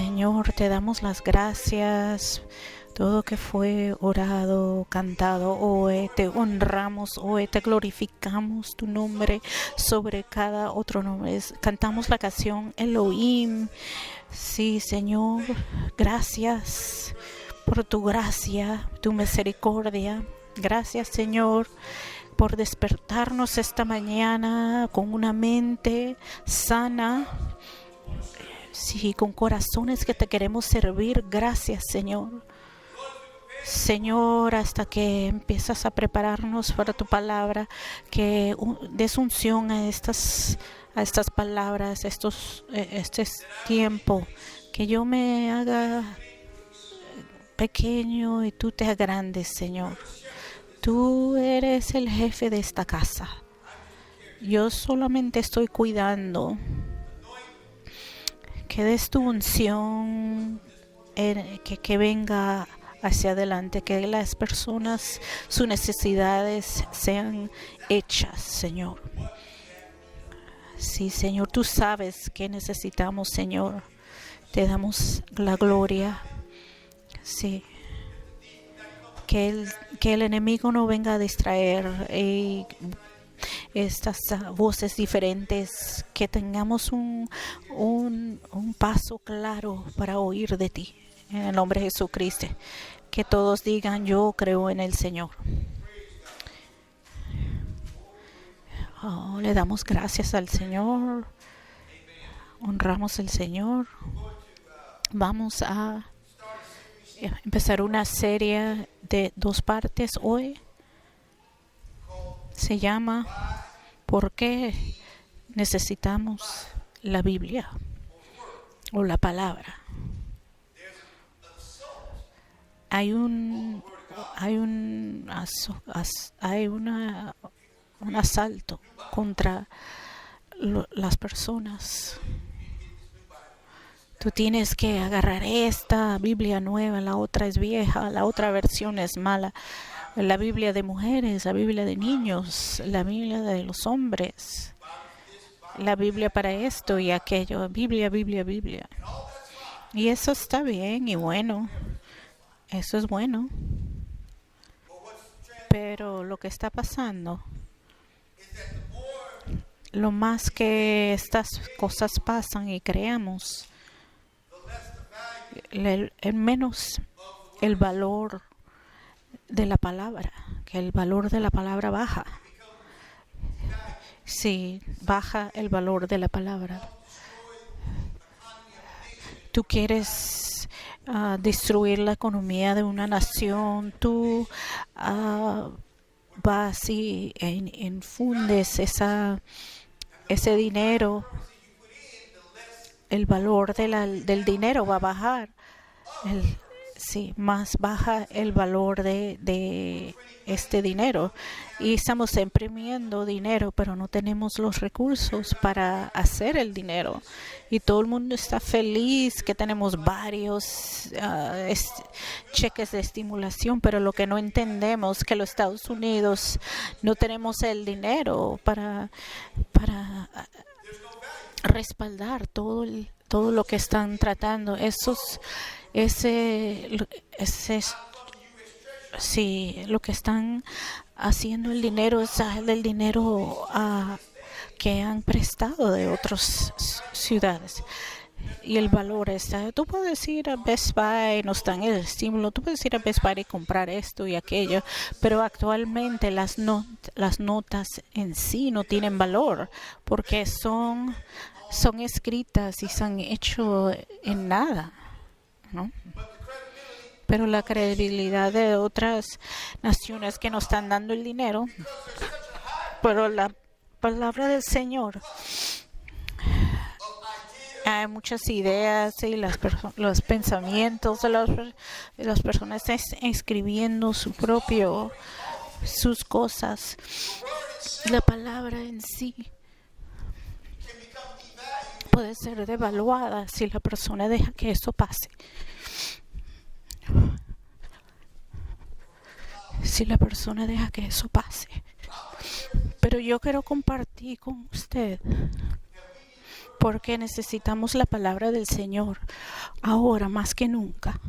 Señor, te damos las gracias. Todo que fue orado, cantado hoy, te honramos hoy, te glorificamos tu nombre sobre cada otro nombre. Cantamos la canción Elohim. Sí, Señor, gracias por tu gracia, tu misericordia. Gracias, Señor, por despertarnos esta mañana con una mente sana. Sí, con corazones que te queremos servir. Gracias, Señor. Señor, hasta que empiezas a prepararnos para tu palabra, que des unción a estas palabras, este tiempo, que yo me haga pequeño y tú te agrandes, Señor. Tú eres el jefe de esta casa. Yo solamente estoy cuidando que des tu unción, que venga hacia adelante, que las personas, sus necesidades sean hechas, Señor. Sí, Señor, tú sabes que necesitamos, Señor. Te damos la gloria. Sí. Que el enemigo no venga a distraer estas voces diferentes, que tengamos un paso claro para oír de ti. En el nombre de Jesucristo, que todos digan: yo creo en el Señor. Le damos gracias al Señor, honramos al Señor. Vamos a empezar una serie de 2 partes hoy. Se llama ¿por qué necesitamos la Biblia o la palabra? Hay un asalto contra las personas. Tú tienes que agarrar esta Biblia nueva, la otra es vieja, la otra versión es mala. La Biblia de mujeres, la Biblia de niños, la Biblia de los hombres, la Biblia para esto y aquello, Biblia. Y eso está bien y bueno. Eso es bueno. Pero lo que está pasando, lo más que estas cosas pasan y creamos, el menos el valor de la palabra, que el valor de la palabra baja. Sí, baja el valor de la palabra. Tú quieres destruir la economía de una nación, tú vas y infundes ese dinero, el valor del dinero va a bajar. Más baja el valor de este dinero. Y estamos imprimiendo dinero, pero no tenemos los recursos para hacer el dinero. Y todo el mundo está feliz que tenemos varios cheques de estimulación, pero lo que no entendemos es que los Estados Unidos no tenemos el dinero para respaldar todo lo que están tratando. Lo que están haciendo el dinero es del dinero que han prestado de otras ciudades. Y el valor está. Tú puedes ir a Best Buy, nos dan el estímulo. Tú puedes ir a Best Buy y comprar esto y aquello. Pero actualmente las notas en sí no tienen valor porque son escritas y se han hecho en nada, ¿no? Pero la credibilidad de otras naciones que nos están dando el dinero, pero la palabra del Señor, hay muchas ideas y los pensamientos de las personas están escribiendo sus cosas. La palabra en sí puede ser devaluada si la persona deja que eso pase. Si la persona deja que eso pase. Pero yo quiero compartir con usted porque necesitamos la palabra del Señor ahora más que nunca.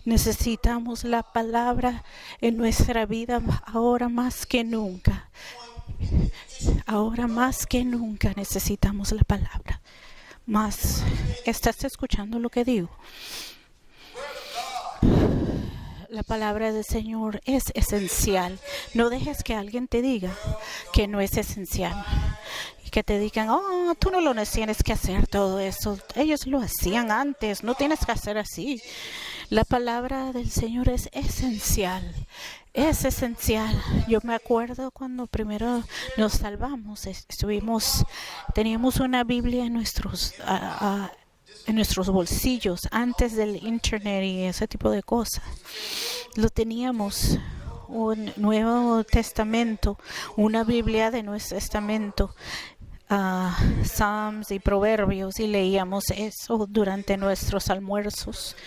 Necesitamos la palabra en nuestra vida ahora más que nunca. Ahora más que nunca necesitamos la palabra. Más, ¿estás escuchando lo que digo? La palabra del Señor es esencial. No dejes que alguien te diga que no es esencial. Y que te digan, oh, tú no lo tienes que hacer todo eso. Ellos lo hacían antes, no tienes que hacer así. La palabra del Señor es esencial. Es esencial. Yo me acuerdo cuando primero nos salvamos, teníamos una Biblia en nuestros bolsillos antes del internet y ese tipo de cosas. Lo teníamos, un Nuevo Testamento, una Biblia de Nuevo Testamento, Psalms y Proverbios, y leíamos eso durante nuestros almuerzos,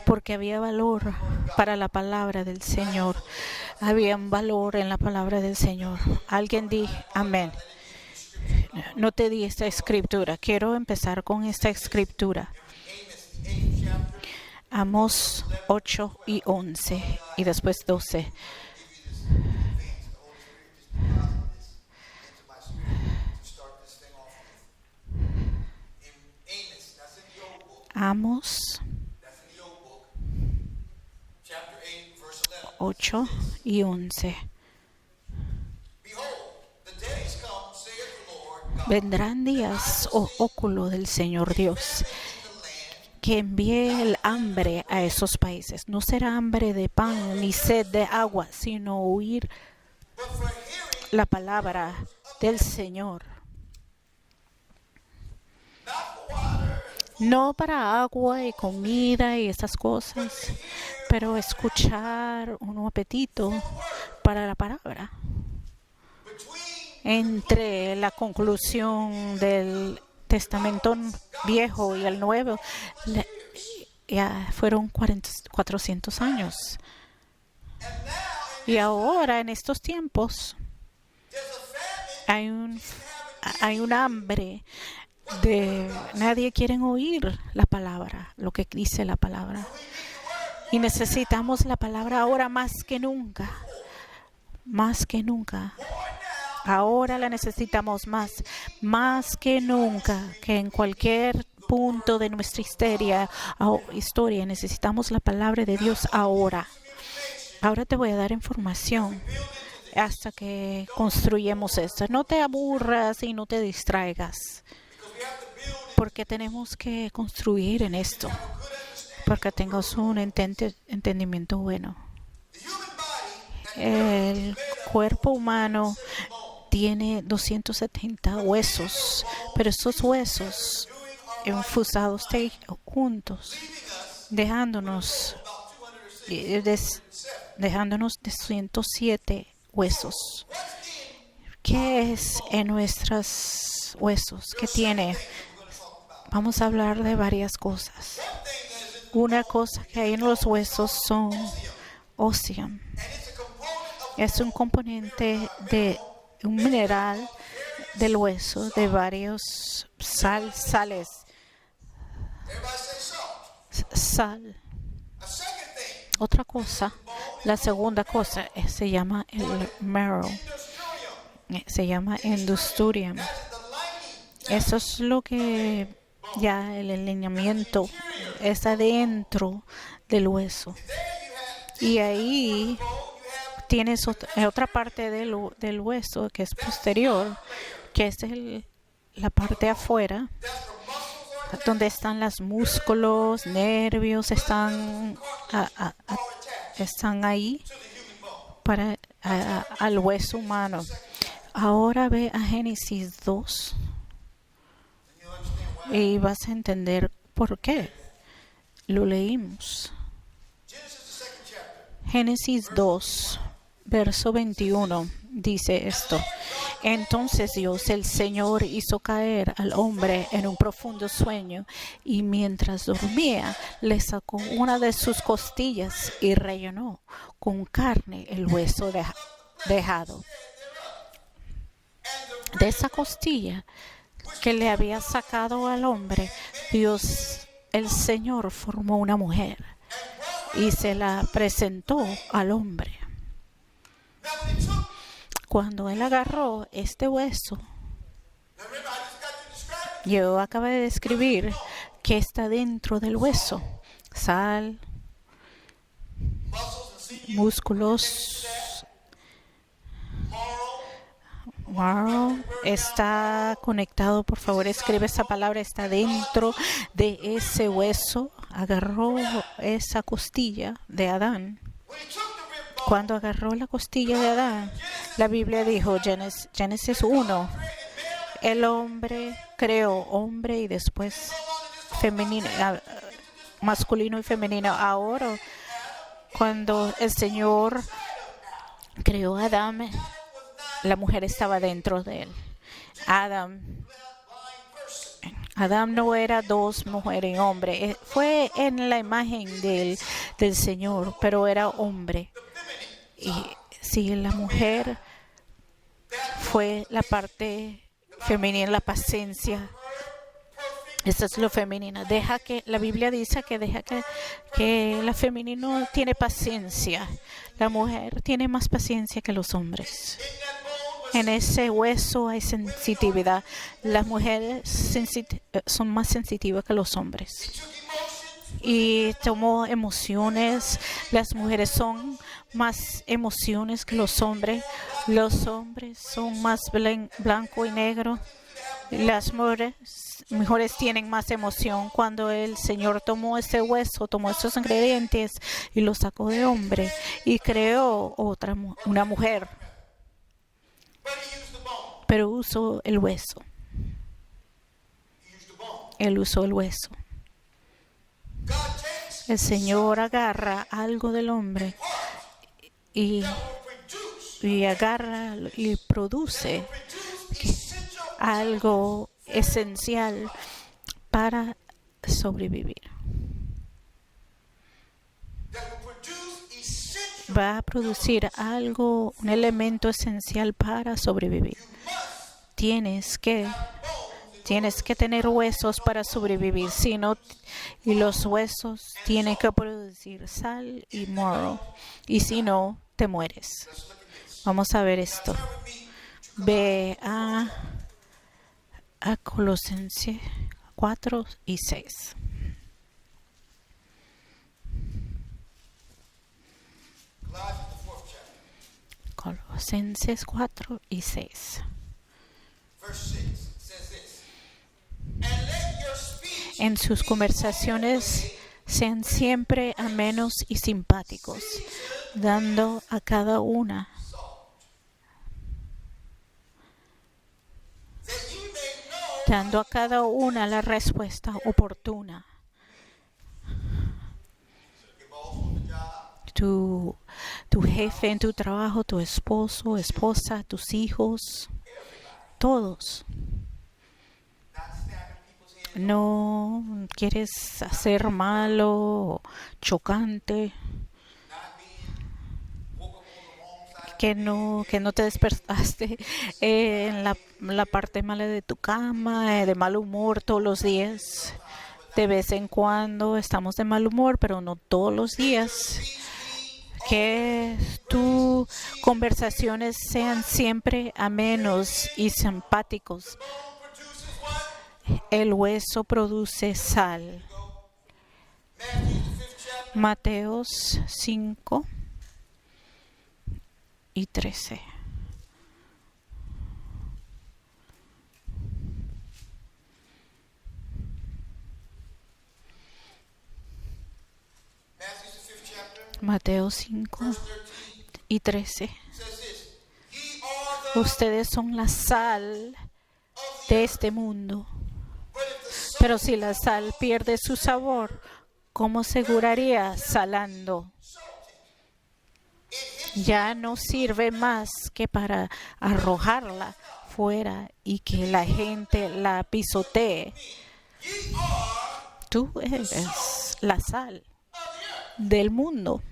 porque había valor para la palabra del Señor. Había un valor en la palabra del Señor. Alguien dijo, amén. No te di esta escritura. Quiero empezar con esta escritura. Amós 8 y 11 y después 12. Amós 8 y 11. Vendrán días, oh óculo del Señor Dios, que envíe el hambre a esos países. No será hambre de pan ni sed de agua, sino oír la palabra del Señor. No para agua y comida y esas cosas, pero escuchar un apetito para la palabra. Entre la conclusión del Testamento Viejo y el Nuevo, ya fueron 400 años. Y ahora, en estos tiempos, hay un hambre. Nadie quiere oír la palabra, lo que dice la palabra. Y necesitamos la palabra ahora más que nunca. Más que nunca. Ahora la necesitamos más que nunca, que en cualquier punto de nuestra historia necesitamos la palabra de Dios ahora. Ahora te voy a dar información hasta que construyamos esto. No te aburras y no te distraigas, porque tenemos que construir en esto, porque tengas un entendimiento bueno. El cuerpo humano tiene 270 huesos, pero estos huesos infusados juntos, dejándonos 207 huesos. ¿Qué es en nuestros huesos? ¿Qué tiene? Vamos a hablar de varias cosas. Una cosa que hay en los huesos son óseo. Es un componente de un mineral del hueso de varios sales. Sal. Otra cosa, la segunda cosa se llama el marrow. Se llama endosterium. Eso es lo que ya el alineamiento es adentro del hueso. Y ahí tienes otra parte del hueso que es posterior, que es la parte afuera, donde están los músculos, nervios, están ahí para al hueso humano. Ahora ve a Génesis 2 y vas a entender por qué lo leímos. Génesis 2, verso 21, dice esto. Entonces Dios, el Señor, hizo caer al hombre en un profundo sueño, y mientras dormía, le sacó una de sus costillas y rellenó con carne el hueso dejado. De esa costilla que le había sacado al hombre, Dios, el Señor, formó una mujer y se la presentó al hombre. Cuando él agarró este hueso, yo acabo de describir que está dentro del hueso: sal, músculos, marrow. Está conectado, por favor, escribe esa palabra, está dentro de ese hueso. Agarró esa costilla de Adán. Cuando agarró la costilla de Adán, la Biblia dijo, Génesis 1, el hombre creó hombre y después femenino, masculino y femenino. Ahora, cuando el Señor creó a Adán, la mujer estaba dentro de él. Adán no era dos mujeres y hombre. Fue en la imagen del Señor, pero era hombre. Y si la mujer fue la parte femenina, la paciencia. Eso es lo femenino. La Biblia dice que la femenino tiene paciencia. La mujer tiene más paciencia que los hombres. En ese hueso hay sensitividad. Las mujeres son más sensitivas que los hombres. Y tomó emociones. Las mujeres son más emociones que los hombres. Los hombres son más blanco y negro. Las mujeres tienen más emoción. Cuando el Señor tomó ese hueso, tomó esos ingredientes y los sacó de hombre y creó una mujer. Pero usó el hueso. Él usó el hueso. El Señor agarra algo del hombre y agarra y produce algo esencial para sobrevivir. Va a producir algo, un elemento esencial para sobrevivir. Tienes que tener huesos para sobrevivir, y los huesos tienen que producir sal y marrow, y si no, te mueres. Vamos a ver esto. Ve a Colosenses 4 y 6. Colosenses 4 y 6. En sus conversaciones sean siempre amenos y simpáticos, dando a cada una la respuesta oportuna. Tu jefe en tu trabajo, tu esposo, esposa, tus hijos, todos. No quieres hacer malo, chocante, que no te despertaste en la parte mala de tu cama, de mal humor todos los días. De vez en cuando estamos de mal humor, pero no todos los días. Que tus conversaciones sean siempre amenos y simpáticos. El hueso produce sal. Mateos 5 y 13. Mateo 5 y 13. Ustedes son la sal de este mundo. Pero si la sal pierde su sabor, ¿cómo aseguraría salando? Ya no sirve más que para arrojarla fuera y que la gente la pisotee. Tú eres la sal del mundo.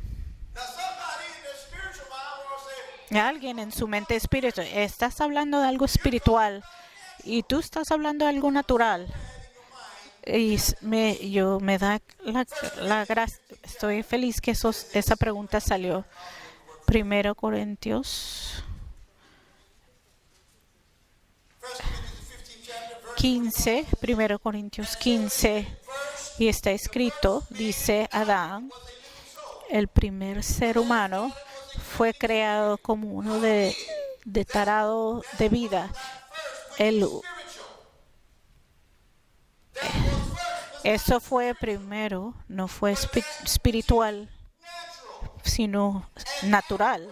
Alguien en su mente espiritual, estás hablando de algo espiritual. y tú estás hablando de algo natural. Y me da la gracia. Estoy feliz que esa pregunta salió. 1 Corintios 15, 1 Corintios 15, y está escrito, dice Adán, el primer ser humano, fue creado como uno de tarado de vida. Eso fue primero, no fue espiritual, sino natural.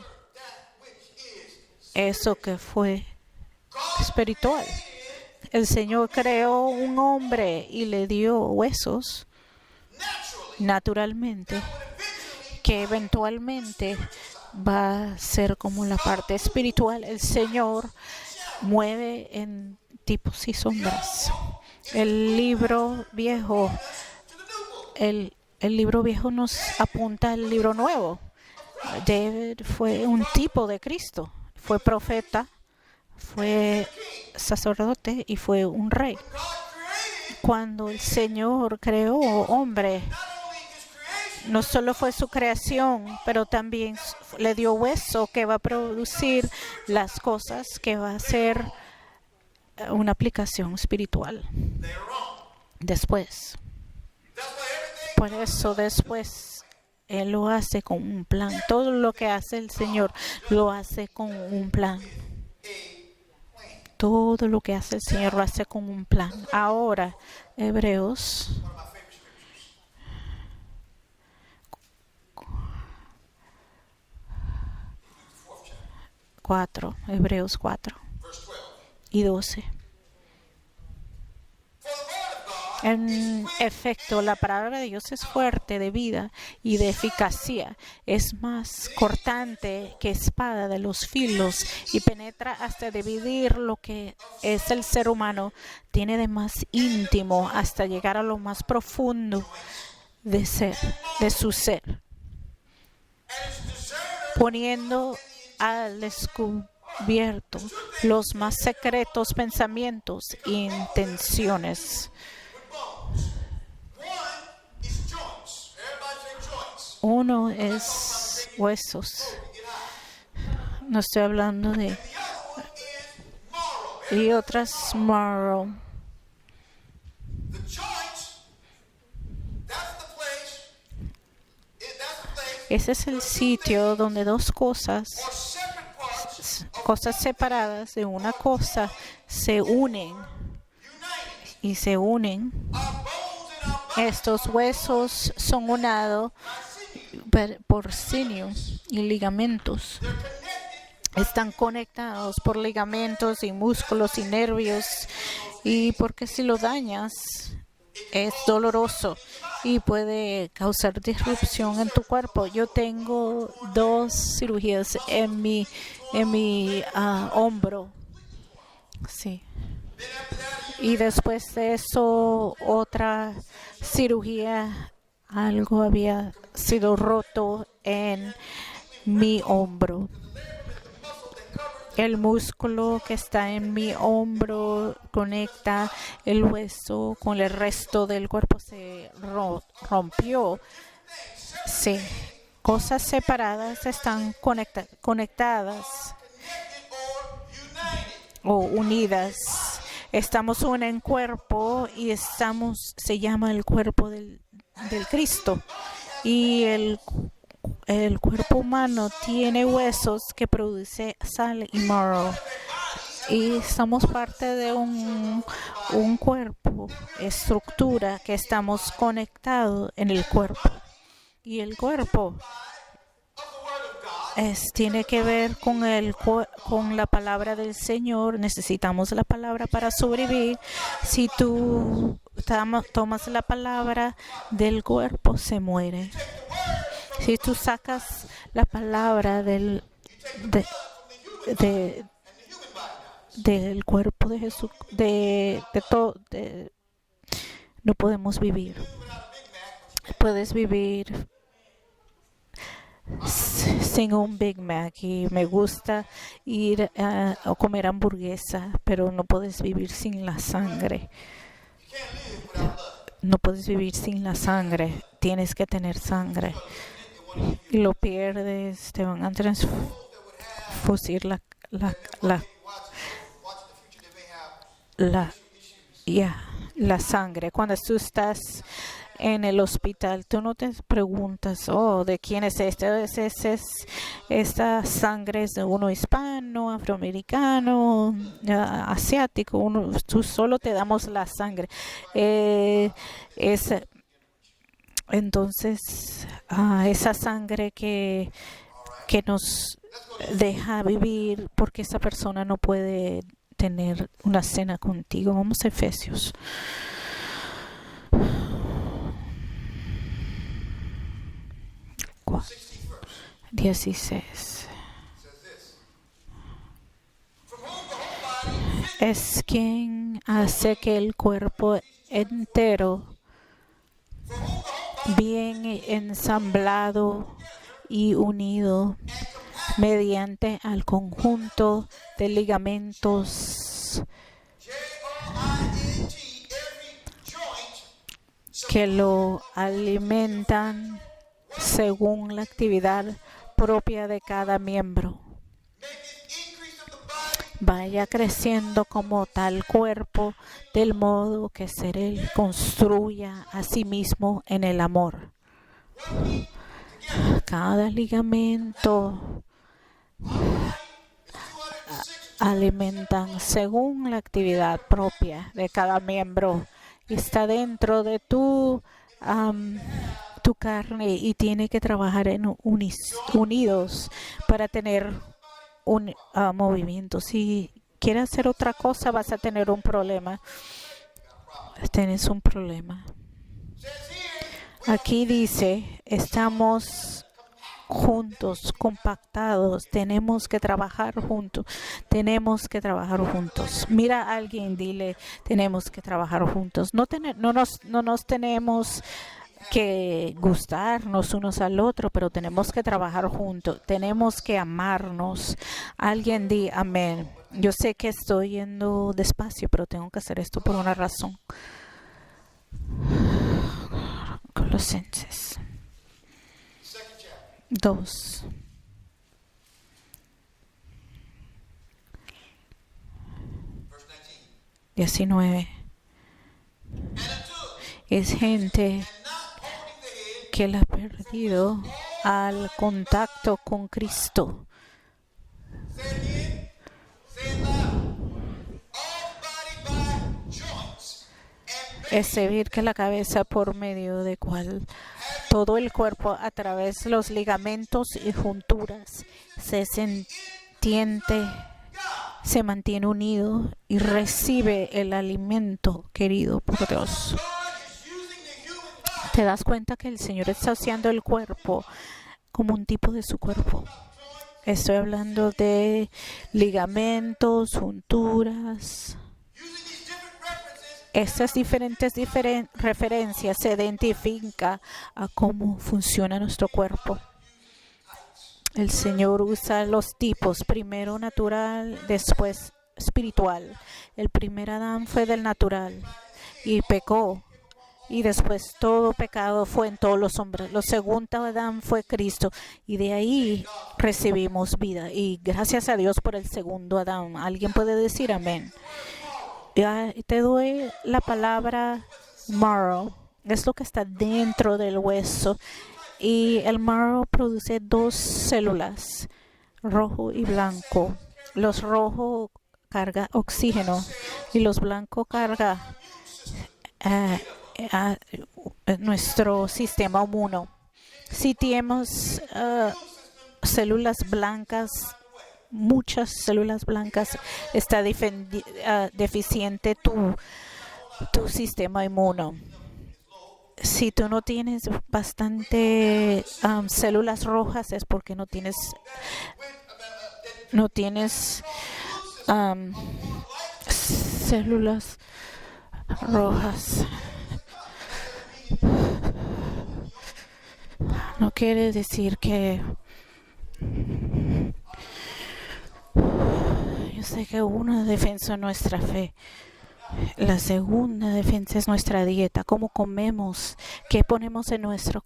Eso que fue espiritual. El Señor creó un hombre y le dio huesos naturalmente, que eventualmente va a ser como la parte espiritual. El Señor mueve en tipos y sombras. El libro viejo nos apunta al libro nuevo. David fue un tipo de Cristo, fue profeta, fue sacerdote y fue un rey. Cuando el Señor creó hombre, no solo fue su creación, pero también le dio hueso que va a producir las cosas que va a ser una aplicación espiritual. Después. Por eso después Él lo hace con un plan. Todo lo que hace el Señor lo hace con un plan. Todo lo que hace el Señor lo hace con un plan. Ahora, Hebreos 4, Hebreos 4 y 12. En efecto, la palabra de Dios es fuerte de vida y de eficacia. Es más cortante que espada de los filos y penetra hasta dividir lo que es el ser humano. Tiene de más íntimo hasta llegar a lo más profundo de su ser, poniendo al descubierto los más secretos pensamientos e intenciones. Uno es huesos. No estoy hablando de... Y otras marrow. Ese es el sitio donde dos cosas separadas de una cosa se unen. Y se unen. Estos huesos son unados por sinew y ligamentos. Están conectados por ligamentos y músculos y nervios. Y porque si lo dañas, es doloroso y puede causar disrupción en tu cuerpo. Yo tengo 2 cirugías en mi hombro. Sí. Y después de eso, otra cirugía, algo había sido roto en mi hombro. El músculo que está en mi hombro conecta el hueso con el resto del cuerpo. Se rompió. Sí. Cosas separadas están conectadas o unidas. Estamos uno en cuerpo y se llama el cuerpo del Cristo. Y el cuerpo humano tiene huesos que produce sal y marrow. Y somos parte de un cuerpo, estructura que estamos conectados en el cuerpo. Y el cuerpo tiene que ver con la palabra del Señor. Necesitamos la palabra para sobrevivir. Si tú tomas la palabra del cuerpo, se muere. Si tú sacas la palabra del cuerpo de Jesús, no podemos vivir. Puedes vivir sin un Big Mac y me gusta ir a comer hamburguesa, pero no puedes vivir sin la sangre. No puedes vivir sin la sangre. Tienes que tener sangre. Y lo pierdes, te van a transfusir la, la, ya, la sangre. Cuando tú estás en el hospital, tú no te preguntas, oh, ¿de quién es este? Esta sangre es de uno hispano, afroamericano, asiático. Tú solo te damos la sangre. Es entonces esa sangre que nos deja vivir, porque esa persona no puede tener una cena contigo. Vamos a Efesios. ¿Cuál? 16. Es quien hace que el cuerpo entero, bien ensamblado y unido mediante al conjunto de ligamentos que lo alimentan según la actividad propia de cada miembro, vaya creciendo como tal cuerpo, del modo que se le construya a sí mismo en el amor. Cada ligamento alimentan según la actividad propia de cada miembro. Está dentro de tu carne y tiene que trabajar unidos para tener un movimiento. Si quieres hacer otra cosa, vas a tener un problema. Tienes un problema. Aquí dice, estamos juntos, compactados, tenemos que trabajar juntos, Mira a alguien, dile, tenemos que trabajar juntos. No nos tenemos que gustarnos unos al otro, pero tenemos que trabajar juntos, tenemos que amarnos. Alguien di amén. Yo sé que estoy yendo despacio, pero tengo que hacer esto por una razón. Colosenses 2. Es gente que la ha perdido al contacto con Cristo. Es servir que la cabeza, por medio de cual todo el cuerpo, a través de los ligamentos y junturas, se mantiene unido y recibe el alimento querido por Dios. ¿Te das cuenta que el Señor está usando el cuerpo como un tipo de su cuerpo? Estoy hablando de ligamentos, junturas. Estas diferentes referencias se identifican a cómo funciona nuestro cuerpo. El Señor usa los tipos, primero natural, después espiritual. El primer Adán fue del natural y pecó. Y después todo pecado fue en todos los hombres. El segundo Adán fue Cristo. Y de ahí recibimos vida. Y gracias a Dios por el segundo Adán. ¿Alguien puede decir amén? Te doy la palabra marrow. Es lo que está dentro del hueso. Y el marrow produce dos células, rojo y blanco. Los rojos cargan oxígeno y los blancos cargan nuestro sistema inmune. Si tenemos células blancas, muchas células blancas, está deficiente tu sistema inmune. Si tú no tienes bastante células rojas, es porque no tienes células rojas. No quiere decir que yo sé que una defensa es nuestra fe. La segunda defensa es nuestra dieta, cómo comemos, qué ponemos en nuestro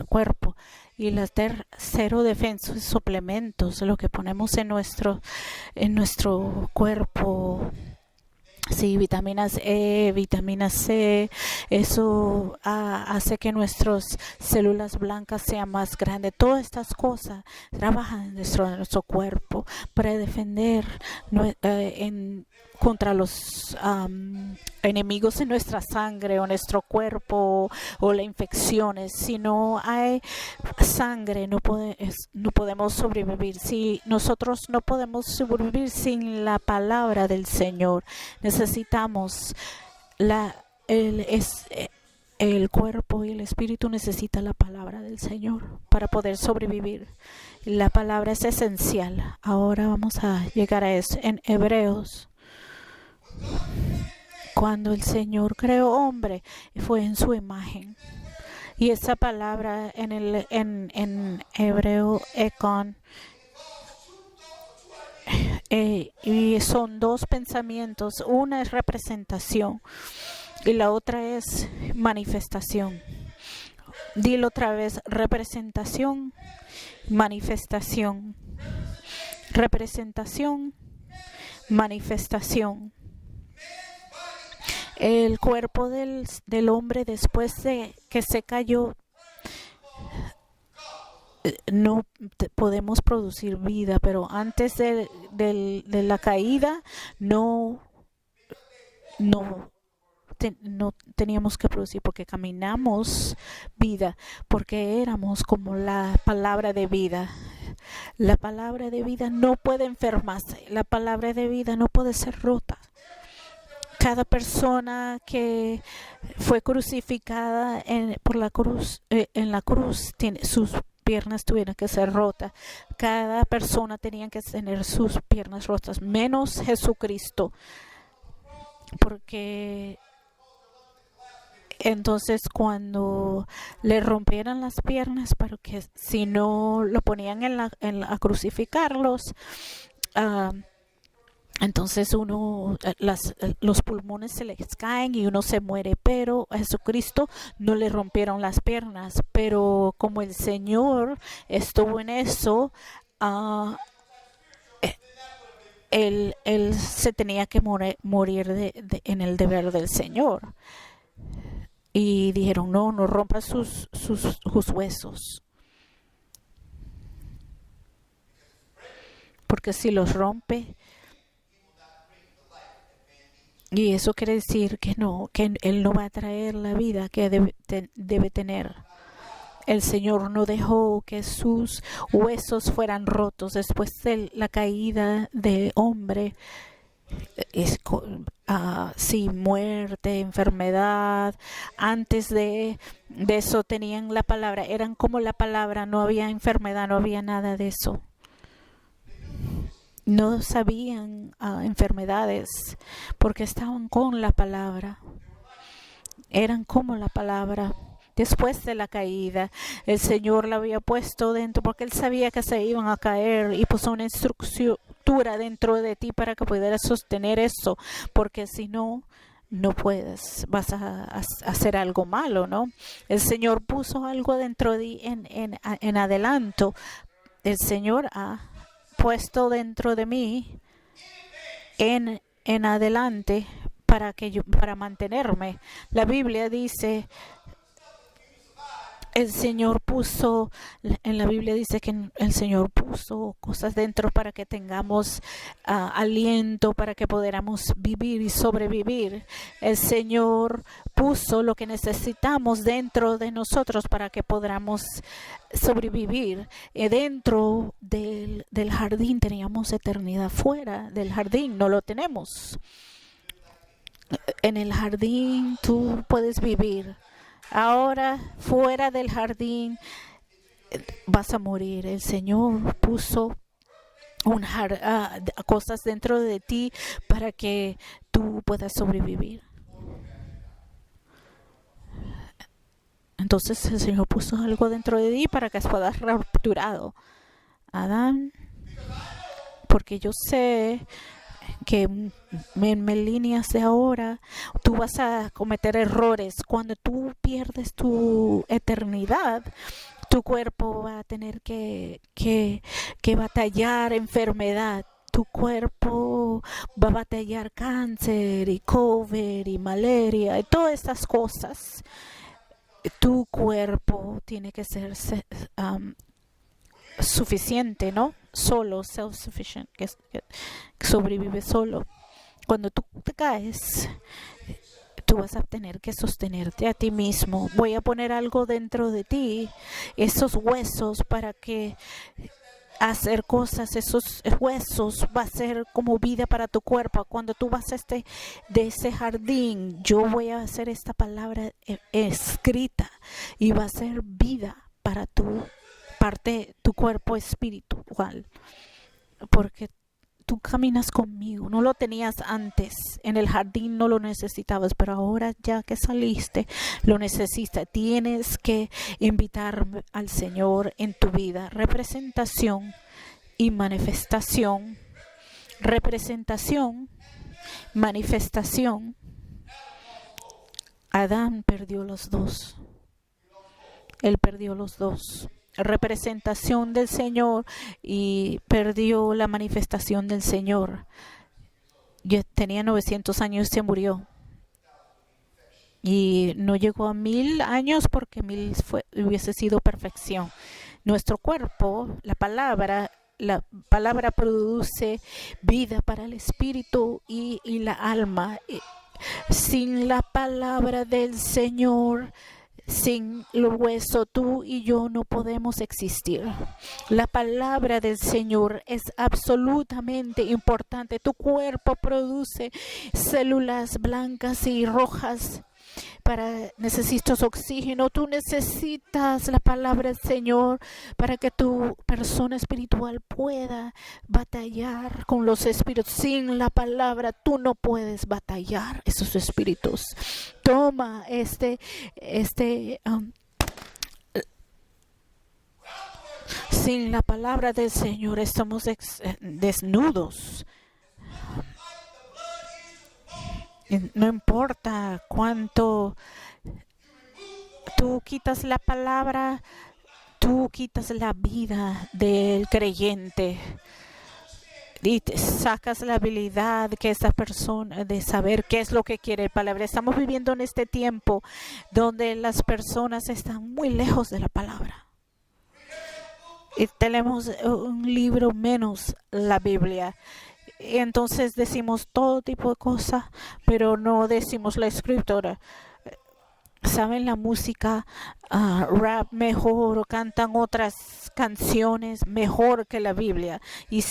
cuerpo. Y la tercera defensa es suplementos, lo que ponemos en nuestro cuerpo. Sí, vitaminas E, vitamina C, eso hace que nuestras células blancas sean más grandes. Todas estas cosas trabajan en nuestro cuerpo para defender contra los enemigos en nuestra sangre o nuestro cuerpo o las infecciones. Si no hay sangre, no podemos sobrevivir. Si nosotros no podemos sobrevivir sin la palabra del Señor, necesitamos el cuerpo y el espíritu necesita la palabra del Señor para poder sobrevivir. La palabra es esencial. Ahora vamos a llegar a eso en Hebreos. Cuando el Señor creó hombre, fue en su imagen. Y esa palabra en hebreo, ekon, y son dos pensamientos. Una es representación y la otra es manifestación. Dilo otra vez: representación, manifestación. Representación, manifestación. El cuerpo del hombre, después de que se cayó, no podemos producir vida, pero antes de la caída no teníamos que producir, porque caminamos vida, porque éramos como la palabra de vida. La palabra de vida no puede enfermarse, la palabra de vida no puede ser rota. Cada persona que fue crucificada por la cruz, en la cruz, sus piernas tuvieron que ser rotas. Cada persona tenía que tener sus piernas rotas, menos Jesucristo, porque entonces cuando le rompieran las piernas, para que si no lo ponían a crucificarlos, entonces los pulmones se les caen y uno se muere. Pero a Jesucristo no le rompieron las piernas, pero como el Señor estuvo en eso, él se tenía que morir en el deber del Señor. Y dijeron: no rompa sus huesos, porque si los rompe, y eso quiere decir que Él no va a traer la vida que debe tener. El Señor no dejó que sus huesos fueran rotos después de la caída del hombre. Muerte, enfermedad. Antes de eso tenían la palabra, eran como la palabra, no había enfermedad, no había nada de eso. No sabían enfermedades porque estaban con la palabra. Eran como la palabra. Después de la caída, el Señor la había puesto dentro porque Él sabía que se iban a caer, y puso una estructura dentro de ti para que pudieras sostener eso, porque si no vas a hacer algo malo, ¿no? El Señor puso algo dentro de ti en adelanto. El Señor ha puesto dentro de mí en adelante para mantenerme. La Biblia dice, el Señor puso, en la Biblia dice que el Señor puso cosas dentro para que tengamos aliento, para que podamos vivir y sobrevivir. El Señor puso lo que necesitamos dentro de nosotros para que podamos sobrevivir. Dentro del jardín teníamos eternidad, fuera del jardín no lo tenemos. En el jardín tú puedes vivir. Ahora, fuera del jardín, vas a morir. El Señor puso cosas dentro de ti para que tú puedas sobrevivir. Entonces Entonces el Señor puso algo dentro de ti para que puedas ser capturado. Adán, porque yo sé que en líneas de ahora tú vas a cometer errores. Cuando tú pierdes tu eternidad, tu cuerpo va a tener que batallar enfermedad. Tu cuerpo va a batallar cáncer y COVID y malaria y todas estas cosas. Tu cuerpo tiene que ser suficiente, ¿no? Solo, self-sufficient, que sobrevive solo. Cuando tú te caes, tú vas a tener que sostenerte a ti mismo. Voy a poner algo dentro de ti, esos huesos, para que hacer cosas. Esos huesos va a ser como vida para tu cuerpo. Cuando tú vas a de ese jardín, yo voy a hacer esta palabra escrita y va a ser vida para tu parte, tu cuerpo espiritual, porque tú caminas conmigo. No lo tenías antes en el jardín, no lo necesitabas, pero ahora ya que saliste lo necesitas. Tienes que invitar al Señor en tu vida. Representación y manifestación. Representación, manifestación. Adán perdió los dos. Él perdió los dos. Representación del Señor y perdió la manifestación del Señor. Yo tenía 900 años y se murió. Y no llegó a 1000 años porque 1000 hubiese sido perfección. Nuestro cuerpo, la palabra produce vida para el espíritu y la alma. Sin la palabra del Señor, sin los huesos, tú y yo no podemos existir. La palabra del Señor es absolutamente importante. Tu cuerpo produce células blancas y rojas. Necesitas oxígeno. Tú necesitas la palabra del Señor para que tu persona espiritual pueda batallar con los espíritus. Sin la palabra tú no puedes batallar esos espíritus. Toma sin la palabra del Señor estamos desnudos. No importa cuánto tú quitas la palabra, tú quitas la vida del creyente y te sacas la habilidad que esa persona de saber qué es lo que quiere la palabra. Estamos viviendo en este tiempo donde las personas están muy lejos de la palabra. Y tenemos un libro menos la Biblia. Y entonces decimos todo tipo de cosas, pero no decimos la escritura. Saben la música rap mejor o cantan otras canciones mejor que la Biblia y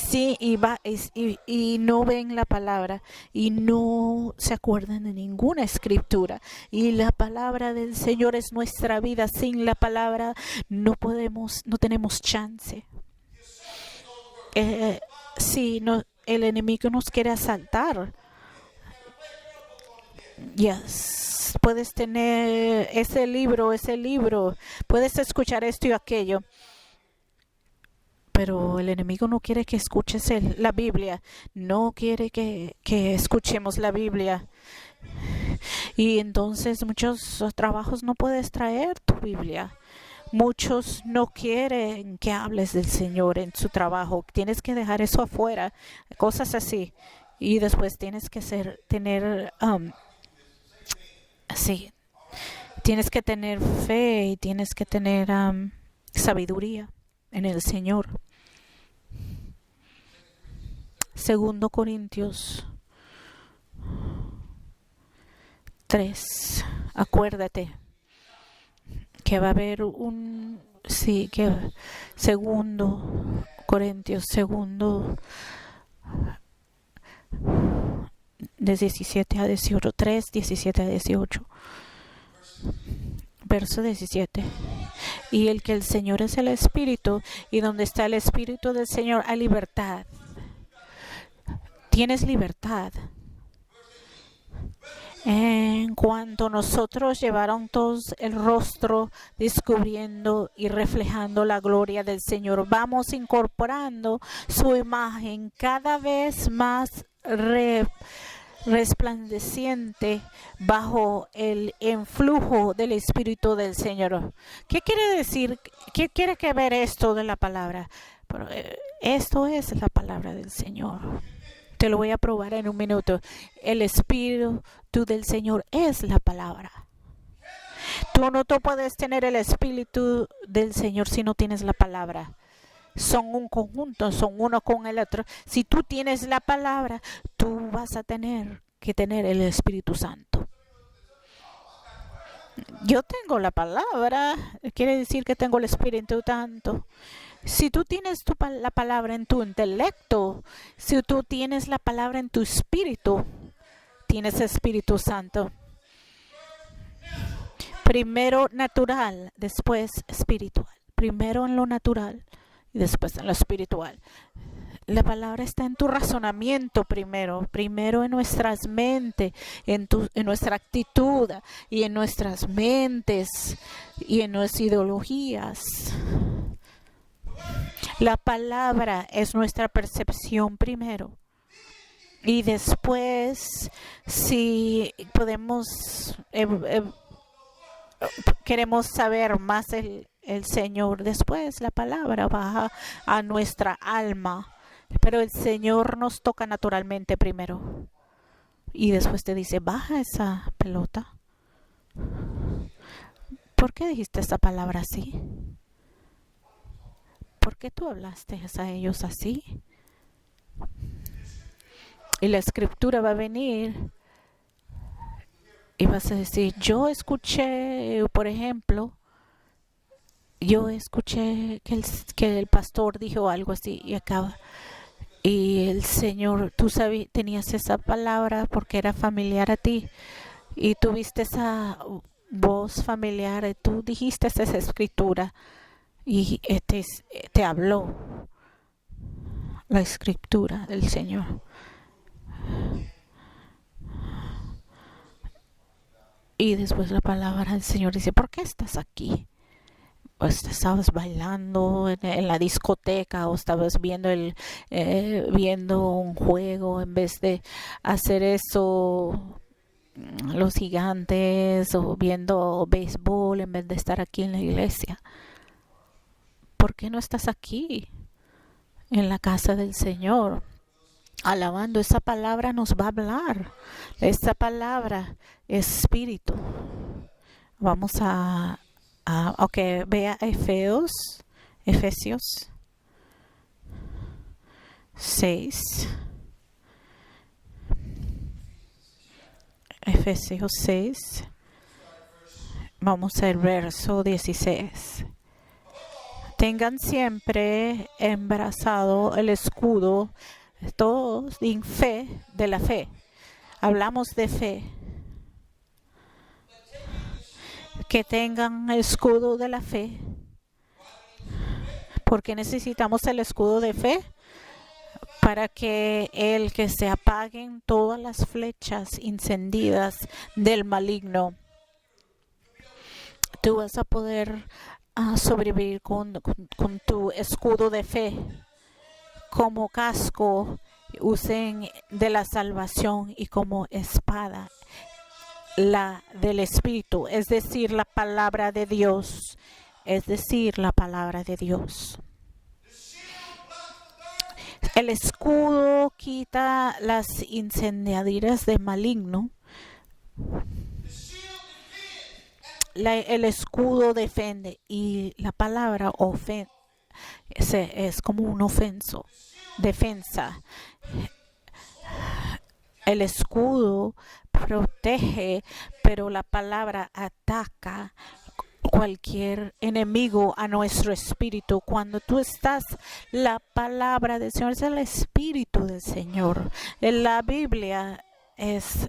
no ven la palabra y no se acuerdan de ninguna escritura. Y la palabra del Señor es nuestra vida. Sin la palabra no tenemos chance. El enemigo nos quiere asaltar. Yes. Puedes tener ese libro, puedes escuchar esto y aquello, pero el enemigo no quiere que escuches la Biblia, no quiere que escuchemos la Biblia. Y entonces muchos trabajos no puedes traer tu Biblia. Muchos no quieren que hables del Señor en su trabajo. Tienes que dejar eso afuera, cosas así. Y después tienes que tienes que tener fe y tienes que tener sabiduría en el Señor. 2 Corintios 3. Acuérdate que va a haber segundo Corintios, de 17 a 18, 3, 17 a 18. Verso 17. Y el que el Señor es el Espíritu, y donde está el Espíritu del Señor hay libertad. Tienes libertad. En cuanto nosotros llevaron todos el rostro, descubriendo y reflejando la gloria del Señor, vamos incorporando su imagen cada vez más resplandeciente bajo el influjo del Espíritu del Señor. ¿Qué quiere decir? ¿Qué quiere que ver esto de la palabra? Pero, esto es la palabra del Señor. Te lo voy a probar en un minuto. El Espíritu del Señor es la palabra. Tú no puedes tener el Espíritu del Señor si no tienes la palabra. Son un conjunto, son uno con el otro. Si tú tienes la palabra, tú vas a tener que tener el Espíritu Santo. Yo tengo la palabra, quiere decir que tengo el Espíritu Santo. Si tú tienes la palabra en tu intelecto, si tú tienes la palabra en tu espíritu, tienes Espíritu Santo. Primero natural, después espiritual. Primero en lo natural y después en lo espiritual. La palabra está en tu razonamiento primero en nuestras mentes, en nuestra actitud y en nuestras mentes y en nuestras ideologías. La palabra es nuestra percepción primero. Y después, si podemos, queremos saber más el Señor, después la palabra baja a nuestra alma. Pero el Señor nos toca naturalmente primero. Y después te dice, baja esa pelota. ¿Por qué dijiste esa palabra así? ¿Por qué tú hablaste a ellos así? Y la escritura va a venir y vas a decir, yo escuché, por ejemplo, que el pastor dijo algo así y acaba. Y el Señor, tú tenías esa palabra porque era familiar a ti. Y tuviste esa voz familiar y tú dijiste esa escritura. Y te habló la escritura del Señor. Y después la palabra del Señor dice, ¿por qué estás aquí? Pues estabas bailando en la discoteca o estabas viendo viendo un juego en vez de hacer eso, los gigantes, o viendo béisbol en vez de estar aquí en la iglesia. ¿Por qué no estás aquí en la casa del Señor alabando? Esa palabra nos va a hablar. Esa palabra es espíritu. Vamos a vea Efesios 6. Efesios 6. Vamos al verso 16. Tengan siempre embrazado el escudo, todos en fe, de la fe. Hablamos de fe. Que tengan el escudo de la fe. Porque necesitamos el escudo de fe para que se apaguen todas las flechas encendidas del maligno. Tú vas a poder sobrevivir con tu escudo de fe. Como casco, usen de la salvación y como espada la del Espíritu, es decir, la palabra de Dios. Es decir, la palabra de Dios. El escudo quita las incendiarias de maligno. El escudo defiende y la palabra es como un defensa. El escudo protege, pero la palabra ataca cualquier enemigo a nuestro espíritu. Cuando tú estás, la palabra del Señor es el Espíritu del Señor. La Biblia es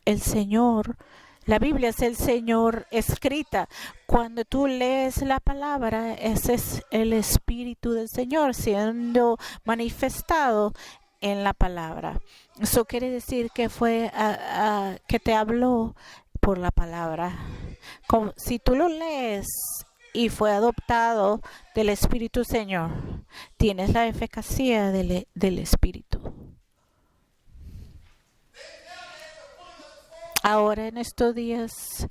el Señor. La Biblia es el Señor escrita. Cuando tú lees la palabra, ese es el Espíritu del Señor siendo manifestado en la palabra. Eso quiere decir que fue que te habló por la palabra. Si tú lo lees y fue adoptado del Espíritu Señor, tienes la eficacia del Espíritu. Ahora en estos días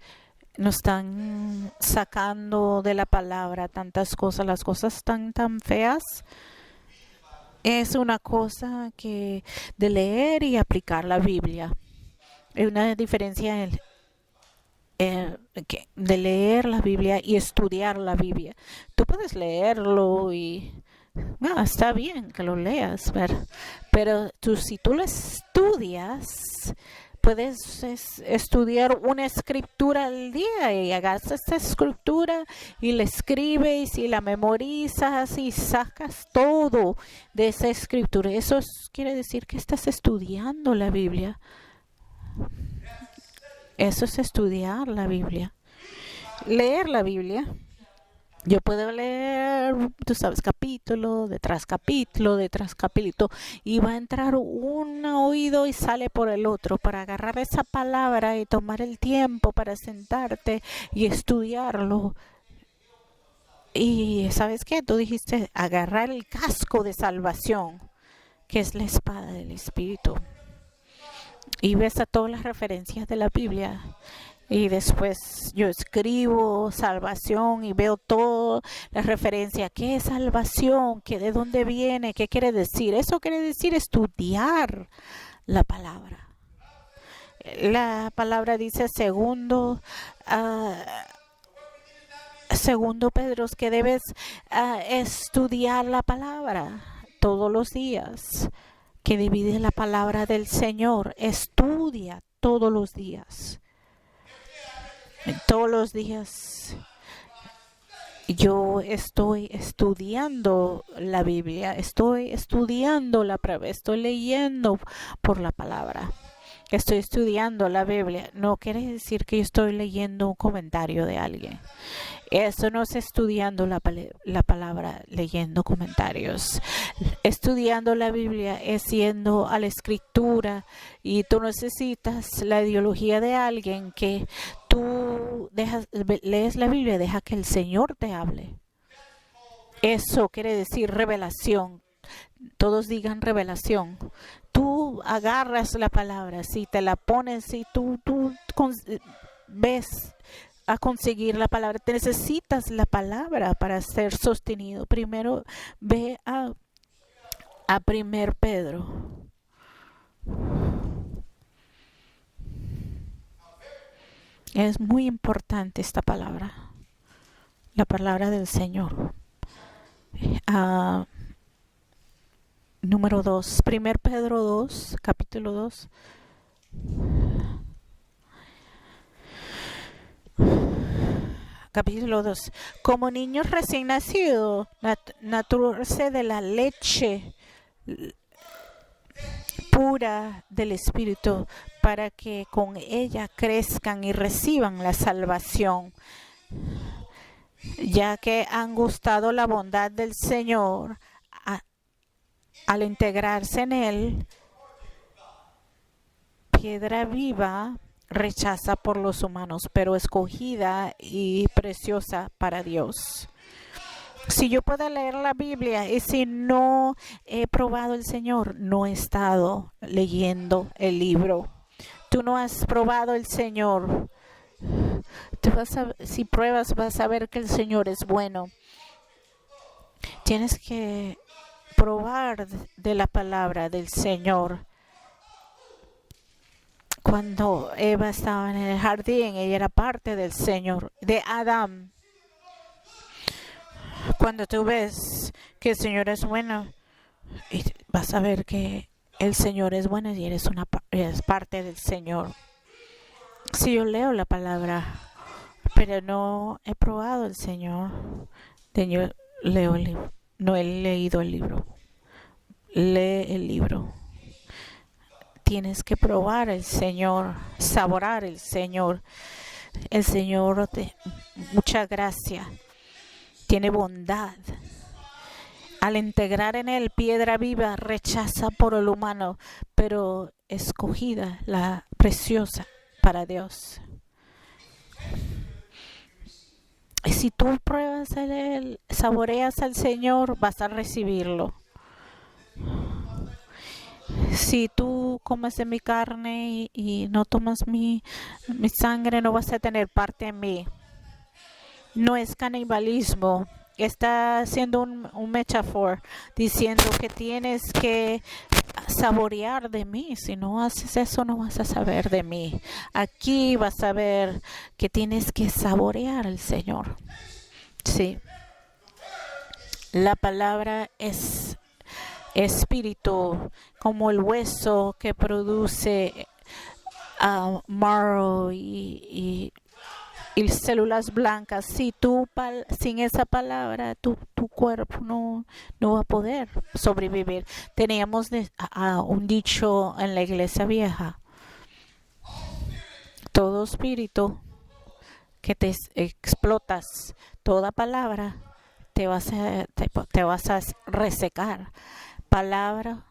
nos están sacando de la palabra tantas cosas, las cosas están tan feas. Es una cosa que de leer y aplicar la Biblia. Hay una diferencia de leer la Biblia y estudiar la Biblia. Tú puedes leerlo y está bien que lo leas, pero si tú lo estudias, puedes estudiar una escritura al día y hagas esta escritura y la escribes y la memorizas y sacas todo de esa escritura. Eso quiere decir que estás estudiando la Biblia. Eso es estudiar la Biblia. Leer la Biblia. Yo puedo leer, tú sabes, capítulo detrás capítulo detrás capítulo, y va a entrar un oído y sale por el otro para agarrar esa palabra y tomar el tiempo para sentarte y estudiarlo. Y ¿sabes qué? Tú dijiste agarrar el casco de salvación, que es la espada del Espíritu. Y ves a todas las referencias de la Biblia. Y después yo escribo salvación y veo toda la referencia. ¿Qué es salvación? ¿De dónde viene? ¿Qué quiere decir? Eso quiere decir estudiar la palabra. La palabra dice segundo Pedro, que debes estudiar la palabra todos los días. Que divide la palabra del Señor. Estudia todos los días. Todos los días yo estoy estudiando la Biblia, estoy estudiando la palabra, estoy leyendo por la palabra. Estoy estudiando la Biblia. No quiere decir que yo estoy leyendo un comentario de alguien. Eso no es estudiando la palabra, leyendo comentarios. Estudiando la Biblia es yendo a la escritura, y tú necesitas la ideología de alguien que tú lees la Biblia, deja que el Señor te hable. Eso quiere decir revelación. Todos digan revelación. Tú agarras la palabra, si te la pones, si tú ves a conseguir la palabra, te necesitas la palabra para ser sostenido. Primero ve a 1 Pedro. Es muy importante esta palabra, la palabra del Señor. Número 2, 1 Pedro 2, capítulo 2. Capítulo 2. Como niños recién nacidos, naturarse de la leche pura del Espíritu, para que con ella crezcan y reciban la salvación, ya que han gustado la bondad del Señor al integrarse en Él. Piedra viva rechaza por los humanos, pero escogida y preciosa para Dios. Si yo puedo leer la Biblia y si no he probado el Señor, no he estado leyendo el libro. Tú no has probado el Señor. Si pruebas, vas a ver que el Señor es bueno. Tienes que probar de la palabra del Señor. Cuando Eva estaba en el jardín, ella era parte del Señor, de Adán. Cuando tú ves que el Señor es bueno, vas a ver que el Señor es bueno y eres parte del Señor. Si yo leo la palabra, pero no he probado el Señor, yo leo el libro. No he leído el libro. Lee el libro. Tienes que probar el Señor, saborear el Señor. El Señor mucha gracia, tiene bondad. Al integrar en él piedra viva, rechaza por el humano, pero escogida, la preciosa para Dios. Y si tú pruebas él, saboreas al Señor, vas a recibirlo. Si tú comes de mi carne y no tomas mi sangre, no vas a tener parte en mí. No es canibalismo. Está haciendo un metáforo diciendo que tienes que saborear de mí. Si no haces eso, no vas a saber de mí. Aquí vas a ver que tienes que saborear al Señor. Sí. La palabra es espíritu, como el hueso que produce marrow y células blancas. Si tú sin esa palabra tu cuerpo no va a poder sobrevivir. Teníamos un dicho en la iglesia vieja: todo espíritu que te explotas, toda palabra te vas a resecar. Palabra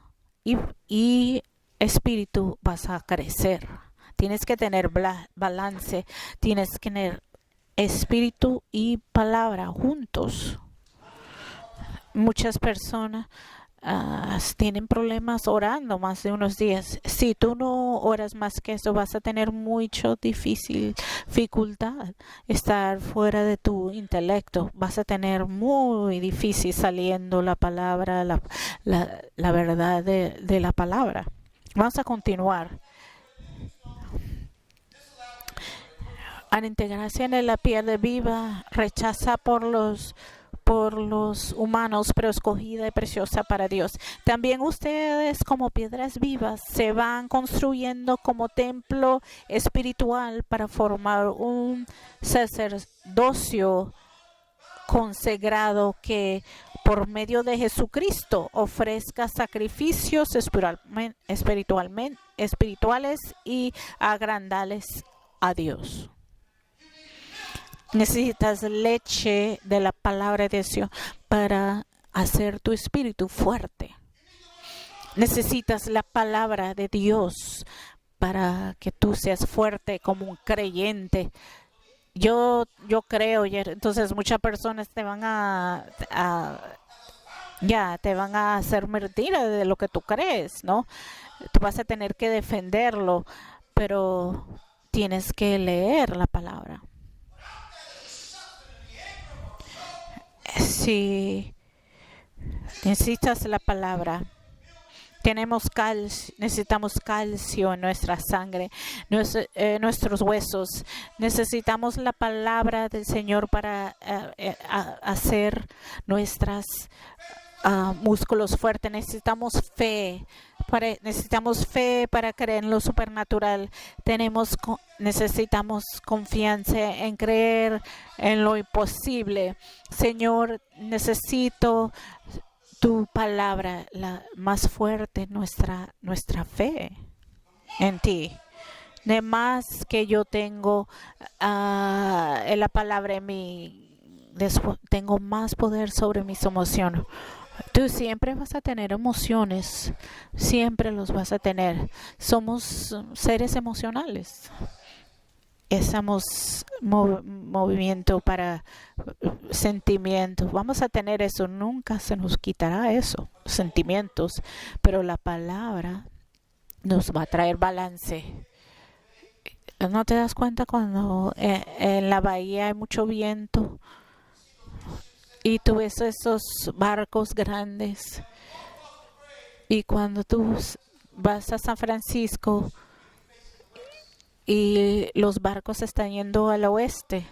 y espíritu vas a crecer. Tienes que tener balance. Tienes que tener espíritu y palabra juntos. Muchas personas tienen problemas orando más de unos días. Si tú no oras más que eso, vas a tener mucha dificultad estar fuera de tu intelecto. Vas a tener muy difícil saliendo la palabra, la verdad de la palabra. Vamos a continuar. Al integrarse en la piedra viva, rechaza por los humanos, pero escogida y preciosa para Dios. También ustedes, como piedras vivas, se van construyendo como templo espiritual para formar un sacerdocio consagrado que por medio de Jesucristo ofrezca sacrificios espirituales y agradables a Dios. Necesitas leche de la palabra de Dios para hacer tu espíritu fuerte. Necesitas la palabra de Dios para que tú seas fuerte como un creyente. Yo creo, y entonces muchas personas te van te van a hacer mentira de lo que tú crees, ¿no? Tú vas a tener que defenderlo, pero tienes que leer la palabra. Si necesitas la palabra, necesitamos calcio en nuestra sangre, nuestros huesos. Necesitamos la palabra del Señor para hacer nuestros músculos fuertes. Necesitamos fe para creer en lo supernatural. Necesitamos confianza en creer en lo imposible. Señor, necesito tu palabra, la más fuerte, nuestra fe en ti. De más que yo tengo en la palabra en mí, tengo más poder sobre mis emociones. Tú siempre vas a tener emociones, siempre los vas a tener. Somos seres emocionales. Estamos movimiento para sentimientos. Vamos a tener eso, nunca se nos quitará eso, sentimientos. Pero la palabra nos va a traer balance. ¿No te das cuenta cuando en la bahía hay mucho viento? Y tú ves esos barcos grandes. Y cuando tú vas a San Francisco y los barcos están yendo al oeste,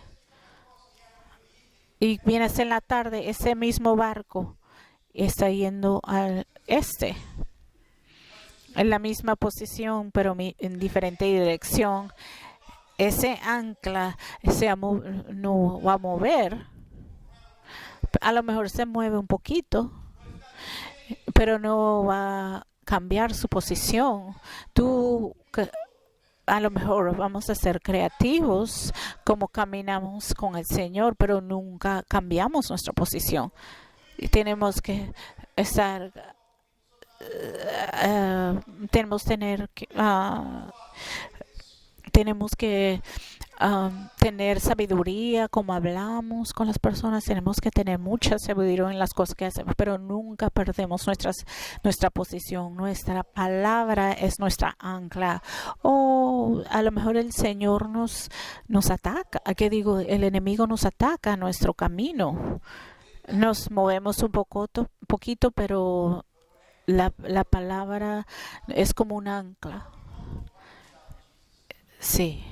y vienes en la tarde, ese mismo barco está yendo al este, en la misma posición, pero en diferente dirección. Ese ancla no va a mover. A lo mejor se mueve un poquito, pero no va a cambiar su posición. A lo mejor vamos a ser creativos como caminamos con el Señor, pero nunca cambiamos nuestra posición. y tenemos que estar, tenemos tener tenemos que tener sabiduría, como hablamos con las personas. Tenemos que tener mucha sabiduría en las cosas que hacemos, pero nunca perdemos nuestra posición. Nuestra palabra es nuestra ancla. O a lo mejor el Señor nos ataca. ¿Qué digo? El enemigo nos ataca a nuestro camino. Nos movemos un poquito, pero la palabra es como un ancla. Sí.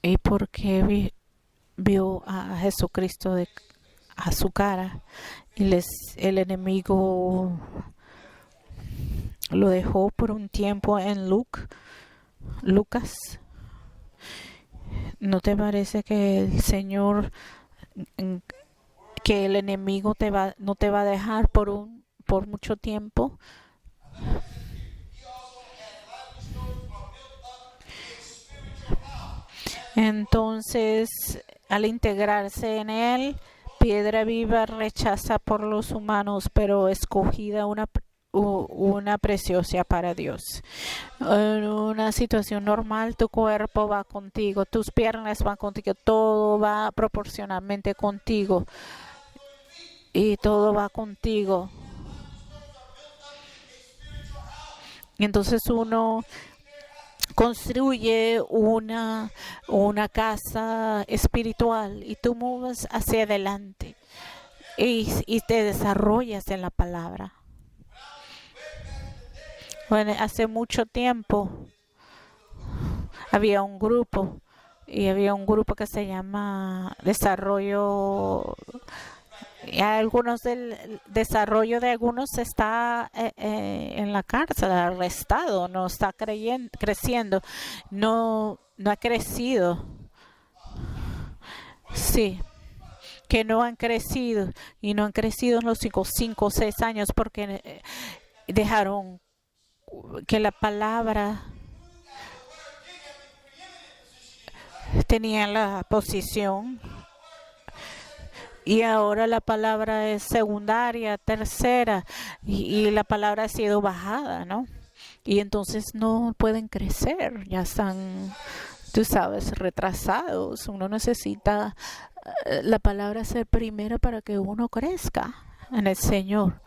Y porque vio a Jesucristo a su cara y el enemigo lo dejó por un tiempo en Lucas. ¿No te parece que el Señor, que el enemigo no te va a dejar por mucho tiempo? Entonces, al integrarse en él, piedra viva rechaza por los humanos, pero escogida una preciosa para Dios. En una situación normal, tu cuerpo va contigo, tus piernas van contigo, todo va proporcionalmente contigo y todo va contigo. Y entonces uno construye una casa espiritual y tú mueves hacia adelante y te desarrollas en la palabra. Bueno, hace mucho tiempo había un grupo que se llama Desarrollo. Y algunos del desarrollo de algunos está en la cárcel, arrestado, no está creciendo, no ha crecido. Sí, que no han crecido y no han crecido en los 5 o 6 años porque dejaron que la palabra tenía la posición. Y ahora la palabra es secundaria, tercera, y la palabra ha sido bajada, ¿no? Y entonces no pueden crecer, ya están, tú sabes, retrasados. Uno necesita la palabra ser primera para que uno crezca en el Señor.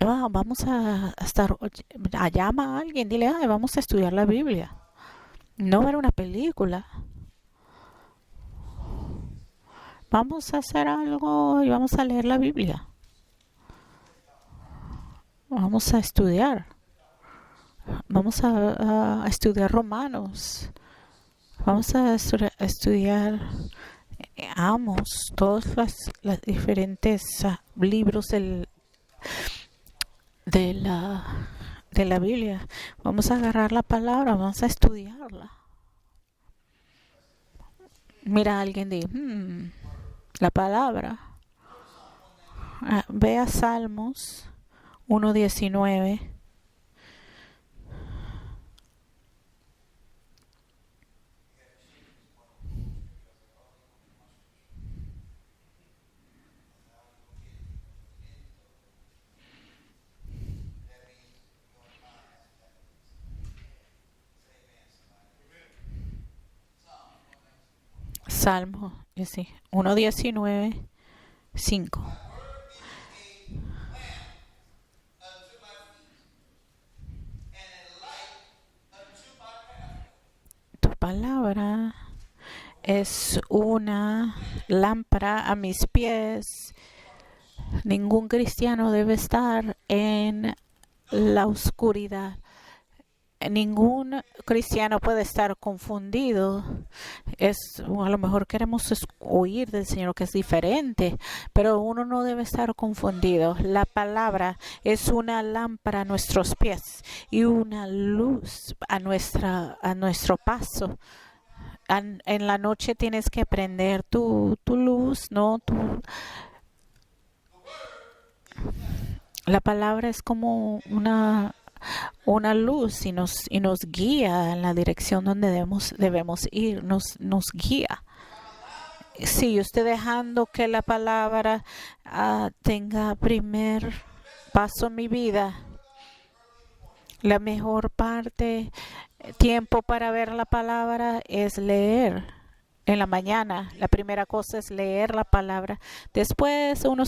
Vamos a estar, llama a alguien, dile, vamos a estudiar la Biblia, no ver una película. Vamos a hacer algo y vamos a leer la Biblia. Vamos a estudiar. Vamos a estudiar Romanos. Vamos a estudiar Amos, todos los diferentes libros de la Biblia. Vamos a agarrar la palabra, vamos a estudiarla. Mira a alguien y la palabra. Ve a Salmos 1:19. Salmo 1:19, 5. Tu palabra es una lámpara a mis pies. Ningún cristiano debe estar en la oscuridad. Ningún cristiano puede estar confundido. A lo mejor queremos oír del Señor que es diferente, pero uno no debe estar confundido. La palabra es una lámpara a nuestros pies y una luz a nuestro paso. En la noche tienes que prender tu luz, ¿no? La palabra es como una luz y nos guía en la dirección donde debemos ir, nos guía. Sí, usted dejando que la palabra tenga primer paso en mi vida. La mejor parte, tiempo para ver la palabra es leer. En la mañana, la primera cosa es leer la palabra. Después uno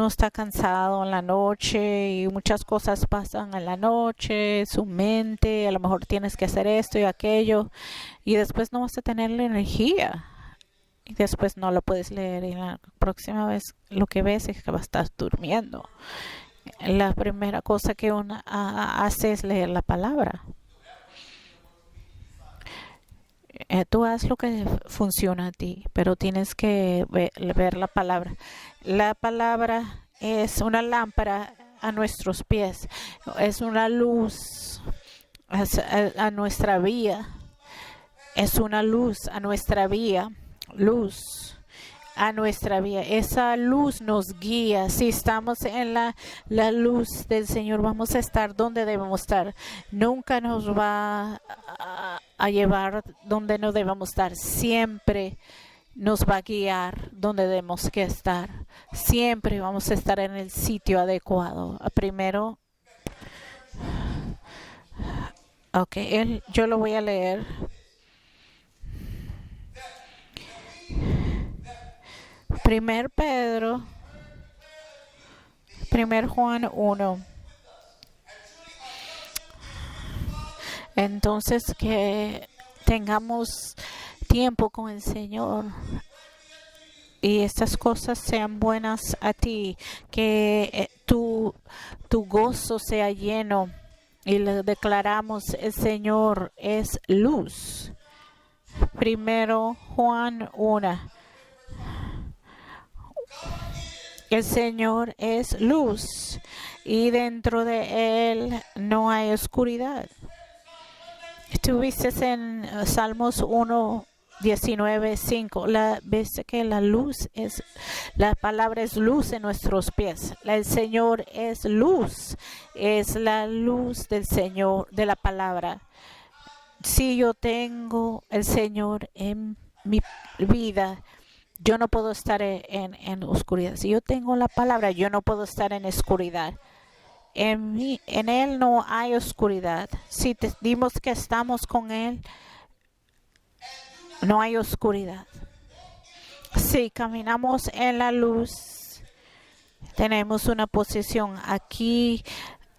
está cansado en la noche y muchas cosas pasan en la noche, su mente, a lo mejor tienes que hacer esto y aquello, y después no vas a tener la energía. Y después no lo puedes leer y la próxima vez lo que ves es que vas a estar durmiendo. La primera cosa que uno hace es leer la palabra. Tú haz lo que funciona a ti, pero tienes que ver la palabra. La palabra es una lámpara a nuestros pies, es una luz a nuestra vía, es una luz a nuestra vía, luz a nuestra vida. Esa luz nos guía. Si estamos en la luz del Señor, vamos a estar donde debemos estar. Nunca nos va a llevar donde no debemos estar. Siempre nos va a guiar donde debemos que estar. Siempre vamos a estar en el sitio adecuado. Primero, yo lo voy a leer. Primer Juan 1. Entonces que tengamos tiempo con el Señor y estas cosas sean buenas a ti, que tu gozo sea lleno, y le declaramos: el Señor es luz. Primero Juan 1. El Señor es luz y dentro de Él no hay oscuridad. Estuviste en Salmos 1, 19, 5. Ves que la palabra es luz en nuestros pies. El Señor es luz. Es la luz del Señor, de la palabra. Si yo tengo el Señor en mi vida, yo no puedo estar en oscuridad. Si yo tengo la palabra, yo no puedo estar en oscuridad. En Él no hay oscuridad. Si decimos que estamos con Él, no hay oscuridad. Si caminamos en la luz, tenemos una posición. Aquí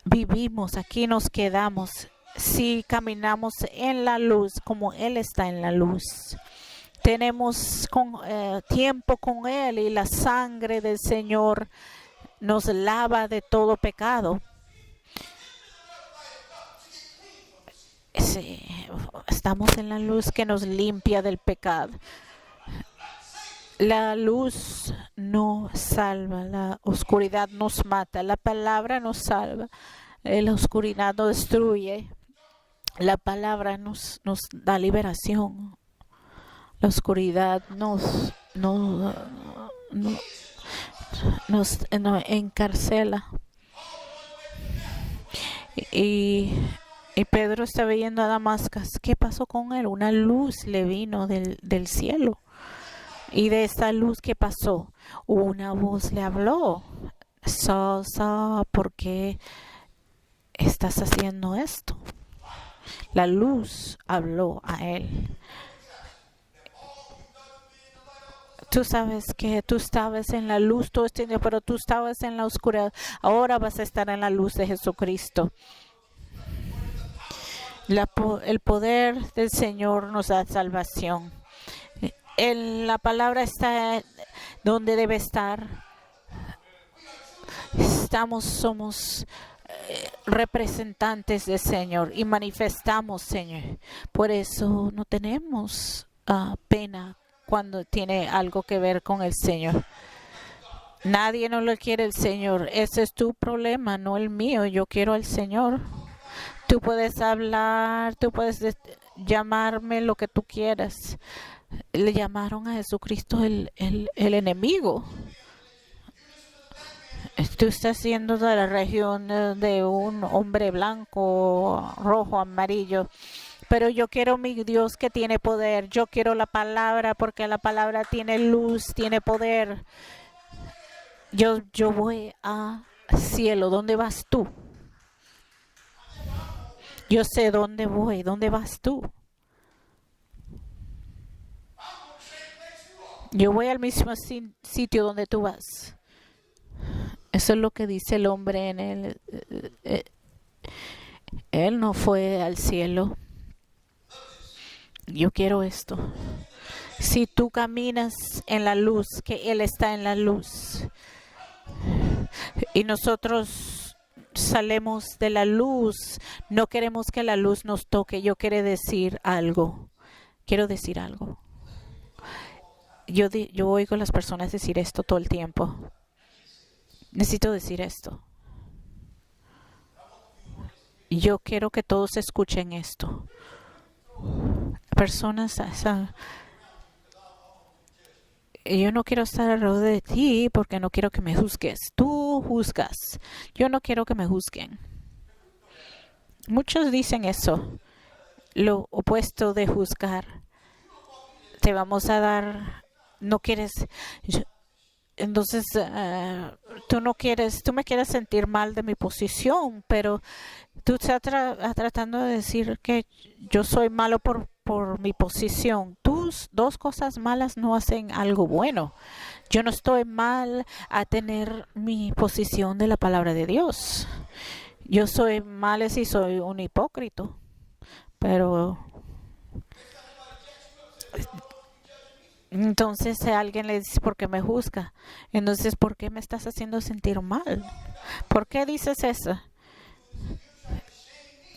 vivimos, aquí nos quedamos. Si caminamos en la luz como Él está en la luz, tenemos tiempo con Él y la sangre del Señor nos lava de todo pecado. Sí, estamos en la luz que nos limpia del pecado. La luz no salva, la oscuridad nos mata, la palabra nos salva, la oscuridad nos destruye, la palabra nos da liberación. La oscuridad nos encarcela. Y Pedro estaba yendo a Damasco. ¿Qué pasó con él? Una luz le vino del cielo. Y de esta luz, ¿qué pasó? Una voz le habló: Saul, Saul, ¿por qué estás haciendo esto? La luz habló a él. Tú sabes que tú estabas en la luz todo este tiempo, pero tú estabas en la oscuridad. Ahora vas a estar en la luz de Jesucristo. El poder del Señor nos da salvación. La palabra está donde debe estar. Somos representantes del Señor y manifestamos, Señor. Por eso no tenemos pena cuando tiene algo que ver con el Señor. Nadie no lo quiere el Señor. Ese es tu problema, no el mío. Yo quiero al Señor. Tú puedes hablar, tú puedes llamarme lo que tú quieras. Le llamaron a Jesucristo el enemigo. Tú estás siendo de la región de un hombre blanco, rojo, amarillo, pero yo quiero mi Dios que tiene poder. Yo quiero la palabra porque la palabra tiene luz, tiene poder. Yo voy al cielo. ¿Dónde vas tú? Yo sé dónde voy. ¿Dónde vas tú? Yo voy al mismo sitio donde tú vas. Eso es lo que dice el hombre en él. Él no fue al cielo. Yo quiero esto. Si tú caminas en la luz, que Él está en la luz. Y nosotros salimos de la luz. No queremos que la luz nos toque. Yo quiero decir algo. Quiero decir algo. Yo oigo a las personas decir esto todo el tiempo. Necesito decir esto. Yo quiero que todos escuchen esto. Personas, yo no quiero estar alrededor de ti porque no quiero que me juzgues. Tú juzgas. Yo no quiero que me juzguen. Muchos dicen eso. Lo opuesto de juzgar. Te vamos a dar. No quieres. Entonces, tú me quieres sentir mal de mi posición, pero tú estás tratando de decir que yo soy malo por mi posición. Tus dos cosas malas no hacen algo bueno. Yo no estoy mal a tener mi posición de la palabra de Dios. Yo soy mal si soy un hipócrita, pero entonces alguien le dice, ¿por qué me juzga? Entonces, ¿por qué me estás haciendo sentir mal? ¿Por qué dices eso?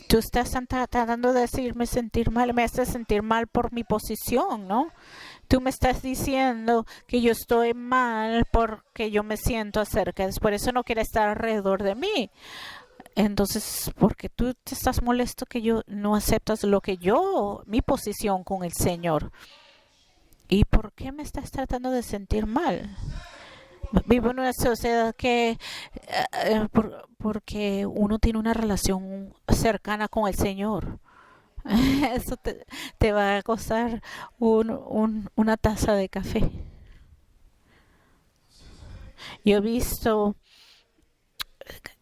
Tú estás tratando de decirme sentir mal, me haces sentir mal por mi posición, ¿no? Tú me estás diciendo que yo estoy mal porque yo me siento acerca. Por eso no quiere estar alrededor de mí. Entonces, porque tú te estás molesto que yo no aceptas mi posición con el Señor. ¿Y por qué me estás tratando de sentir mal? Vivo en una sociedad que porque uno tiene una relación cercana con el Señor. Eso te va a costar una taza de café. Yo he visto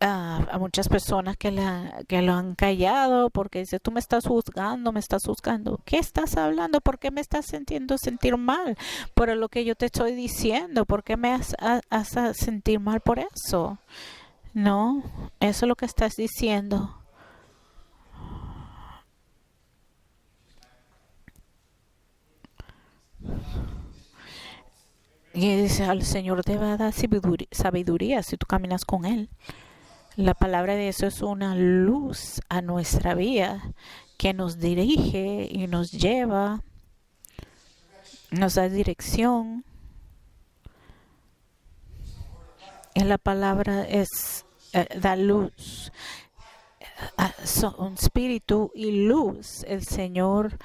a muchas personas que lo han callado porque dice, tú me estás juzgando, me estás juzgando. ¿Qué estás hablando? ¿Por qué me estás sintiendo sentir mal por lo que yo te estoy diciendo? ¿Por qué me haces sentir mal por eso? No, eso es lo que estás diciendo. Y dice, al Señor te va a dar sabiduría si tú caminas con Él. La palabra de eso es una luz a nuestra vida que nos dirige y nos lleva, nos da dirección. Y la palabra da luz. Un espíritu y luz. El Señor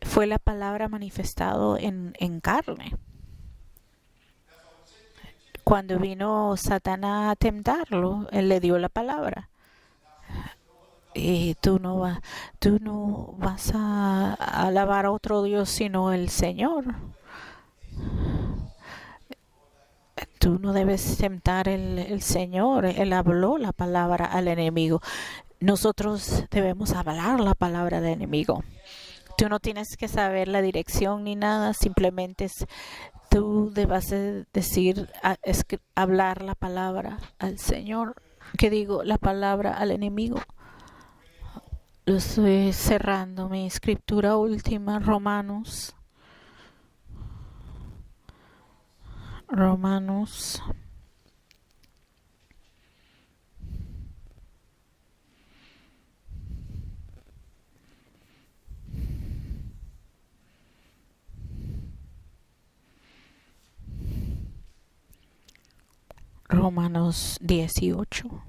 fue la palabra manifestado en carne. Cuando vino Satanás a tentarlo, él le dio la palabra. Y tú no vas a alabar a otro Dios sino el Señor. Tú no debes temptar el Señor. Él habló la palabra al enemigo. Nosotros debemos hablar la palabra al enemigo. Tú no tienes que saber la dirección ni nada, simplemente tú debes hablar la palabra al Señor. Que digo, la palabra al enemigo. Lo estoy cerrando mi escritura última, Romanos. Romanos 18.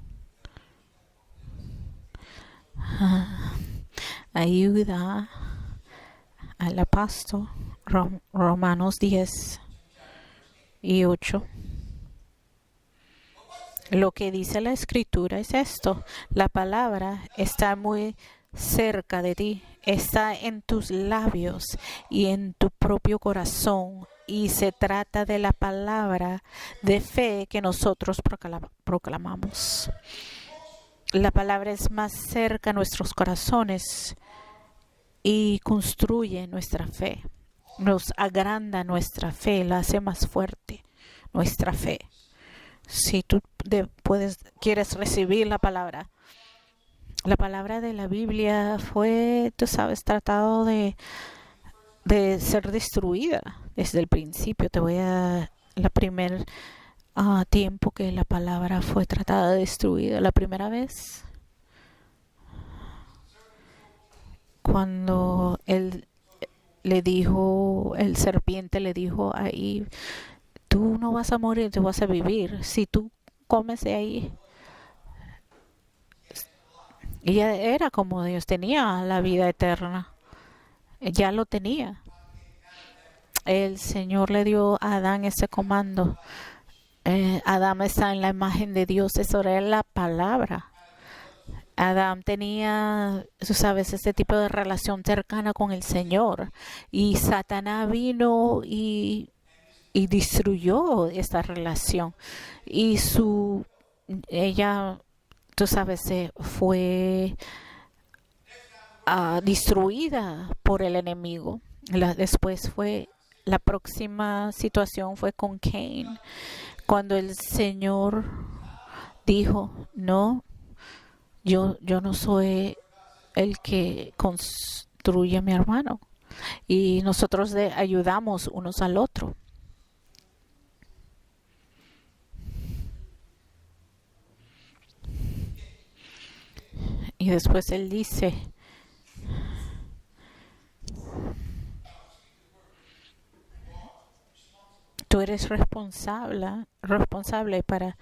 Ayuda al apóstol. Romanos 10 y 8. Lo que dice la escritura es esto: la palabra está muy cerca de ti, está en tus labios y en tu propio corazón. Y se trata de la palabra de fe que nosotros proclamamos. La palabra es más cerca a nuestros corazones y construye nuestra fe. Nos agranda nuestra fe, la hace más fuerte nuestra fe. Si tú quieres recibir la palabra de la Biblia fue, tú sabes, tratado de ser destruida desde el principio. La primer tiempo que la palabra fue tratada de destruida, la primera vez, cuando el serpiente le dijo ahí, tú no vas a morir, tú vas a vivir. Si tú comes de ahí. Ella era como Dios, tenía la vida eterna. Ya lo tenía. El Señor le dio a Adán ese comando. Adán está en la imagen de Dios, eso era la palabra. Adán tenía, tú sabes, este tipo de relación cercana con el Señor. Y Satanás vino y destruyó esta relación. Y ella, tú sabes, se fue destruida por el enemigo. La próxima situación fue con Cain, cuando el Señor dijo, no, yo no soy el que construye a mi hermano. Y nosotros ayudamos unos al otro. Y después él dice, tú eres responsable para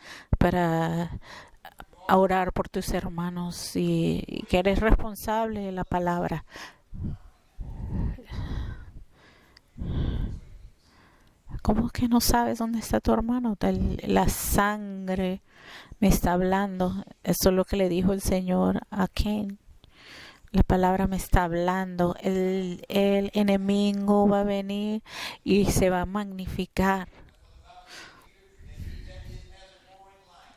orar por tus hermanos y que eres responsable de la palabra. ¿Cómo que no sabes dónde está tu hermano? La sangre me está hablando. Eso es lo que le dijo el Señor a Cain. La palabra me está hablando. El enemigo va a venir y se va a magnificar.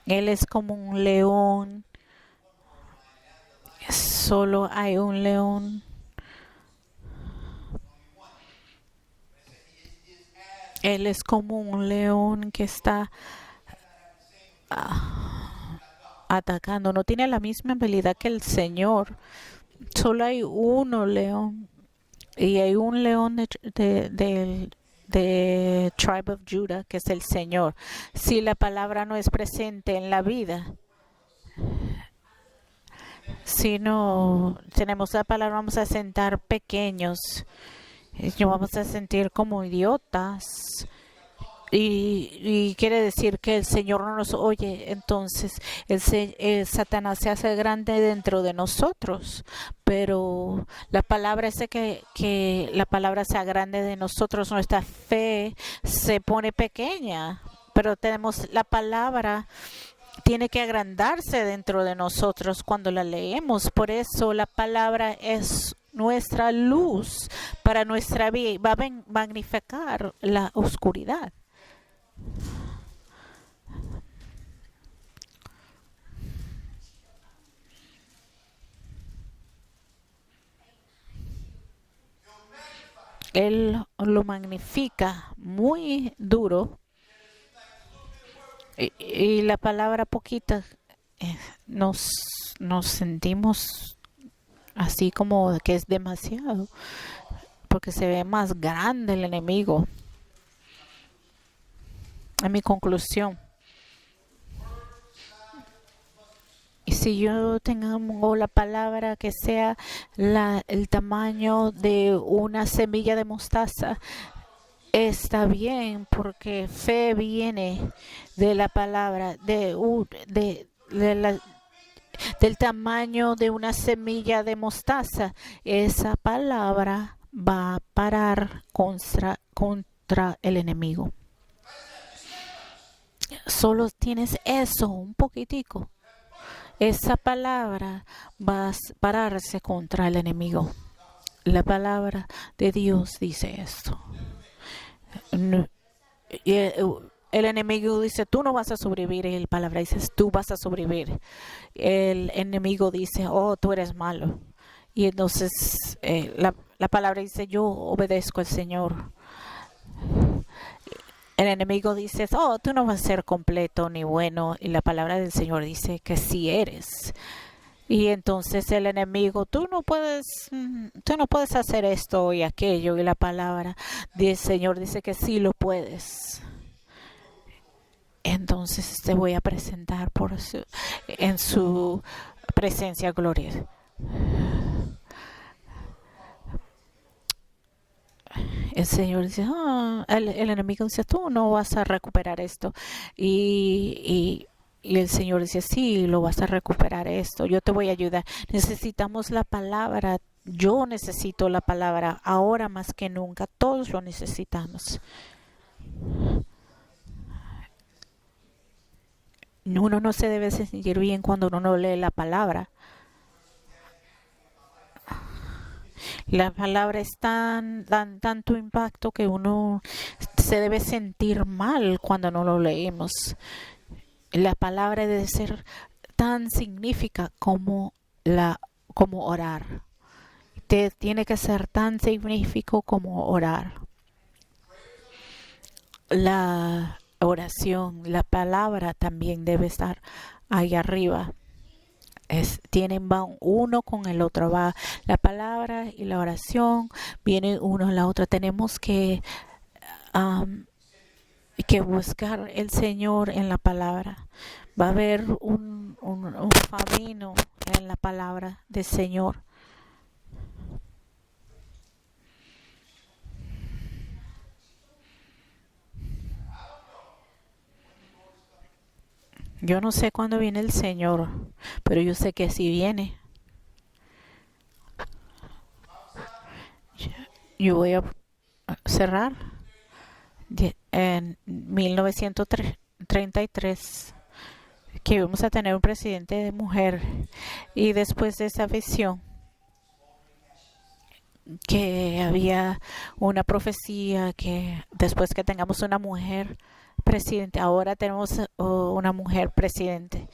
Él es como un león. Solo hay un león. Él es como un león que está atacando. No tiene la misma habilidad que el Señor. Solo hay uno león. Y hay un león de Tribe of Judah, que es el Señor. Si la palabra no es presente en la vida, si no tenemos la palabra, vamos a sentar pequeños. Nos vamos a sentir como idiotas. Y quiere decir que el Señor no nos oye. Entonces Satanás se hace grande dentro de nosotros. Pero la palabra es que la palabra sea grande de nosotros. Nuestra fe se pone pequeña. Pero tenemos la palabra. Tiene que agrandarse dentro de nosotros cuando la leemos. Por eso la palabra es nuestra luz para nuestra vida y va a magnificar la oscuridad. Él lo magnifica muy duro y la palabra poquita nos sentimos así como que es demasiado porque se ve más grande el enemigo. En mi conclusión, y si yo tengo la palabra que sea el tamaño de una semilla de mostaza, está bien, porque fe viene de la palabra, del tamaño de una semilla de mostaza. Esa palabra va a parar contra el enemigo. Solo tienes eso, un poquitico. Esa palabra va a pararse contra el enemigo. La palabra de Dios dice esto. No, y el enemigo dice, tú no vas a sobrevivir. Y la palabra dice, tú vas a sobrevivir. El enemigo dice, oh, tú eres malo. Y entonces la palabra dice, yo obedezco al Señor. El enemigo dice, oh, tú no vas a ser completo ni bueno. Y la palabra del Señor dice que sí eres. Y entonces el enemigo, tú no puedes hacer esto y aquello. Y la palabra del Señor dice que sí lo puedes. Entonces te voy a presentar en su presencia, gloria. El Señor dice, el enemigo dice, tú no vas a recuperar esto. Y el Señor dice, sí, lo vas a recuperar esto. Yo te voy a ayudar. Necesitamos la palabra. Yo necesito la palabra ahora más que nunca. Todos lo necesitamos. Uno no se debe sentir bien cuando uno no lee la palabra. La palabra es dan tanto impacto que uno se debe sentir mal cuando no lo leemos. La palabra debe ser tan significativa como orar. Tiene que ser tan significativo como orar. La oración, la palabra también debe estar ahí arriba. Van uno con el otro, va la palabra y la oración, viene uno a la otra. Tenemos que buscar el Señor en la palabra. Va a haber un camino en la palabra del Señor. Yo no sé cuándo viene el Señor, pero yo sé que sí viene. Yo voy a cerrar en 1933 que vamos a tener un presidente de mujer, y después de esa visión que había una profecía que después que tengamos una mujer presidente, ahora tenemos una mujer presidente.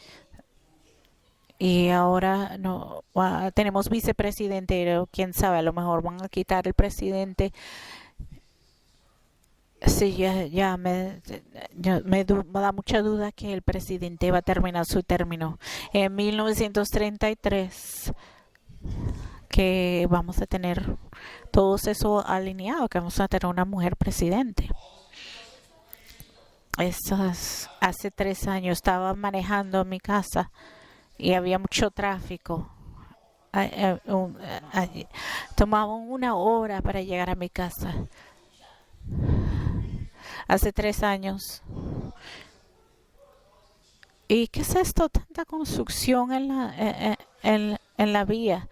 Y ahora no tenemos vicepresidente, pero quién sabe, a lo mejor van a quitar el presidente. Sí, me da mucha duda que el presidente va a terminar su término. En 1933, que vamos a tener todo eso alineado, que vamos a tener una mujer presidente. Hace 3 años estaba manejando en mi casa y había mucho tráfico. Tomaba 1 hora para llegar a mi casa. Hace 3 años. ¿Y qué es esto? Tanta construcción en la vía.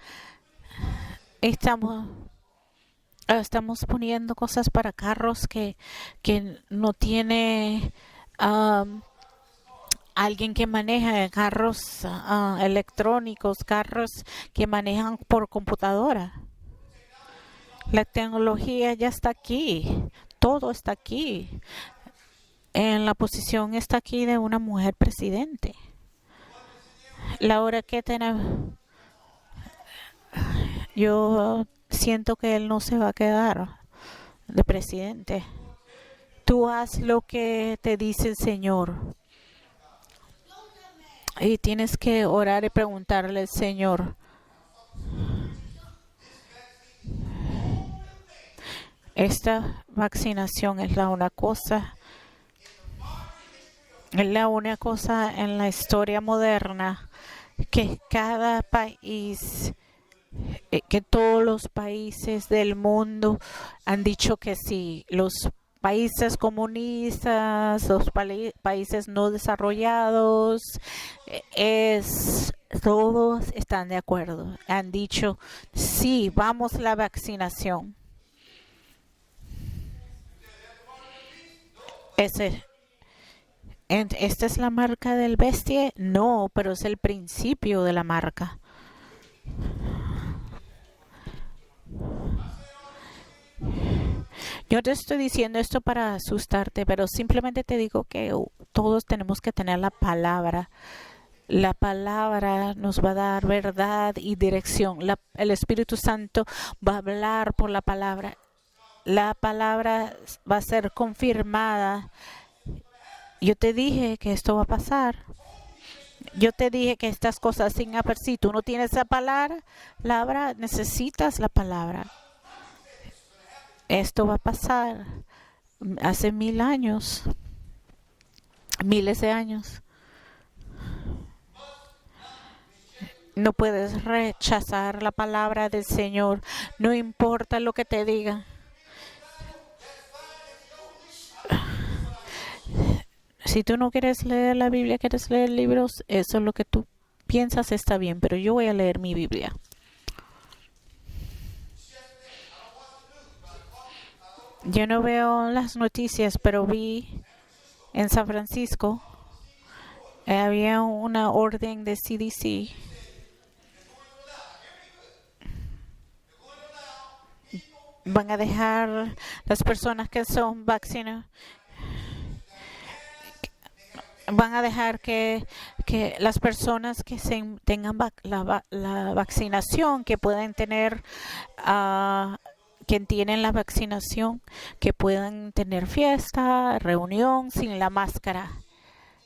Estamos poniendo cosas para carros que no tiene alguien que maneja, carros electrónicos, carros que manejan por computadora. La tecnología ya está aquí, todo está aquí. En la posición está aquí de una mujer presidente. La hora que tenemos, yo siento que él no se va a quedar de presidente. Tú haz lo que te dice el Señor. Y tienes que orar y preguntarle al Señor. Esta vacunación es la única cosa en la historia moderna que cada país, que todos los países del mundo han dicho que sí. Los países comunistas, los países no desarrollados, todos están de acuerdo. Han dicho sí, vamos a la vacunación. ¿Esta es la marca del bestia? No, pero es el principio de la marca. Yo te estoy diciendo esto para asustarte, pero simplemente te digo que todos tenemos que tener la palabra. La palabra nos va a dar verdad y dirección. El Espíritu Santo va a hablar por la palabra. La palabra va a ser confirmada. Yo te dije que esto va a pasar. Yo te dije que estas cosas sin haber, si tú no tienes la palabra, necesitas la palabra. Esto va a pasar hace 1000 años, miles de años. No puedes rechazar la palabra del Señor, no importa lo que te diga. Si tú no quieres leer la Biblia, quieres leer libros, eso es lo que tú piensas, está bien, pero yo voy a leer mi Biblia. Yo no veo las noticias, pero vi en San Francisco había una orden de CDC van a dejar las personas que son vacunadas, van a dejar que las personas que tengan la vaccinación, que pueden tener, que tienen la vaccinación, que puedan tener fiesta, reunión sin la máscara.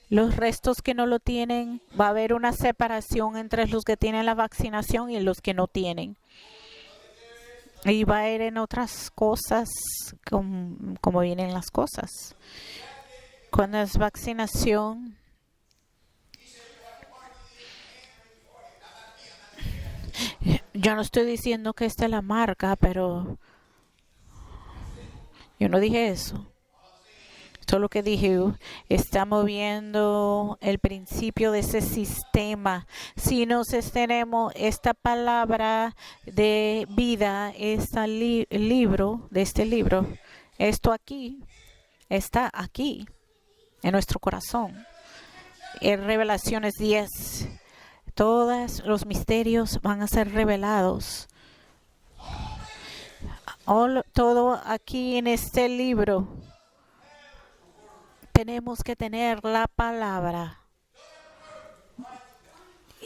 Los restos que no lo tienen, va a haber una separación entre los que tienen la vaccinación y los que no tienen. Y va a ir en otras cosas como vienen las cosas. Cuando es vaccinación, yo no estoy diciendo que esta es la marca, pero yo no dije eso. Todo lo que dije, está moviendo el principio de ese sistema. Si nos tenemos esta palabra de vida, este libro, esto aquí, está aquí, en nuestro corazón. En Revelaciones 10, todos los misterios van a ser revelados. Todo aquí en este libro. Tenemos que tener la palabra.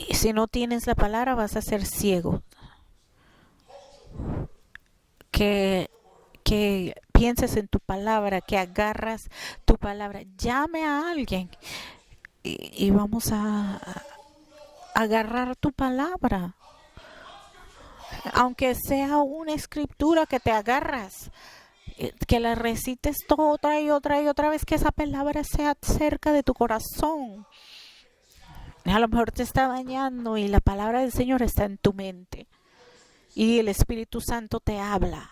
Y si no tienes la palabra, vas a ser ciego. Que pienses en tu palabra, que agarras tu palabra. Llame a alguien y vamos a agarrar tu palabra. Aunque sea una escritura que te agarras, que la recites otra y otra vez, que esa palabra sea cerca de tu corazón. A lo mejor te está bañando y la palabra del Señor está en tu mente y el Espíritu Santo te habla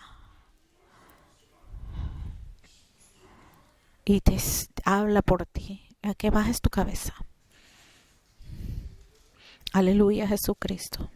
y te habla por ti, a que bajes tu cabeza. Aleluya, Jesucristo.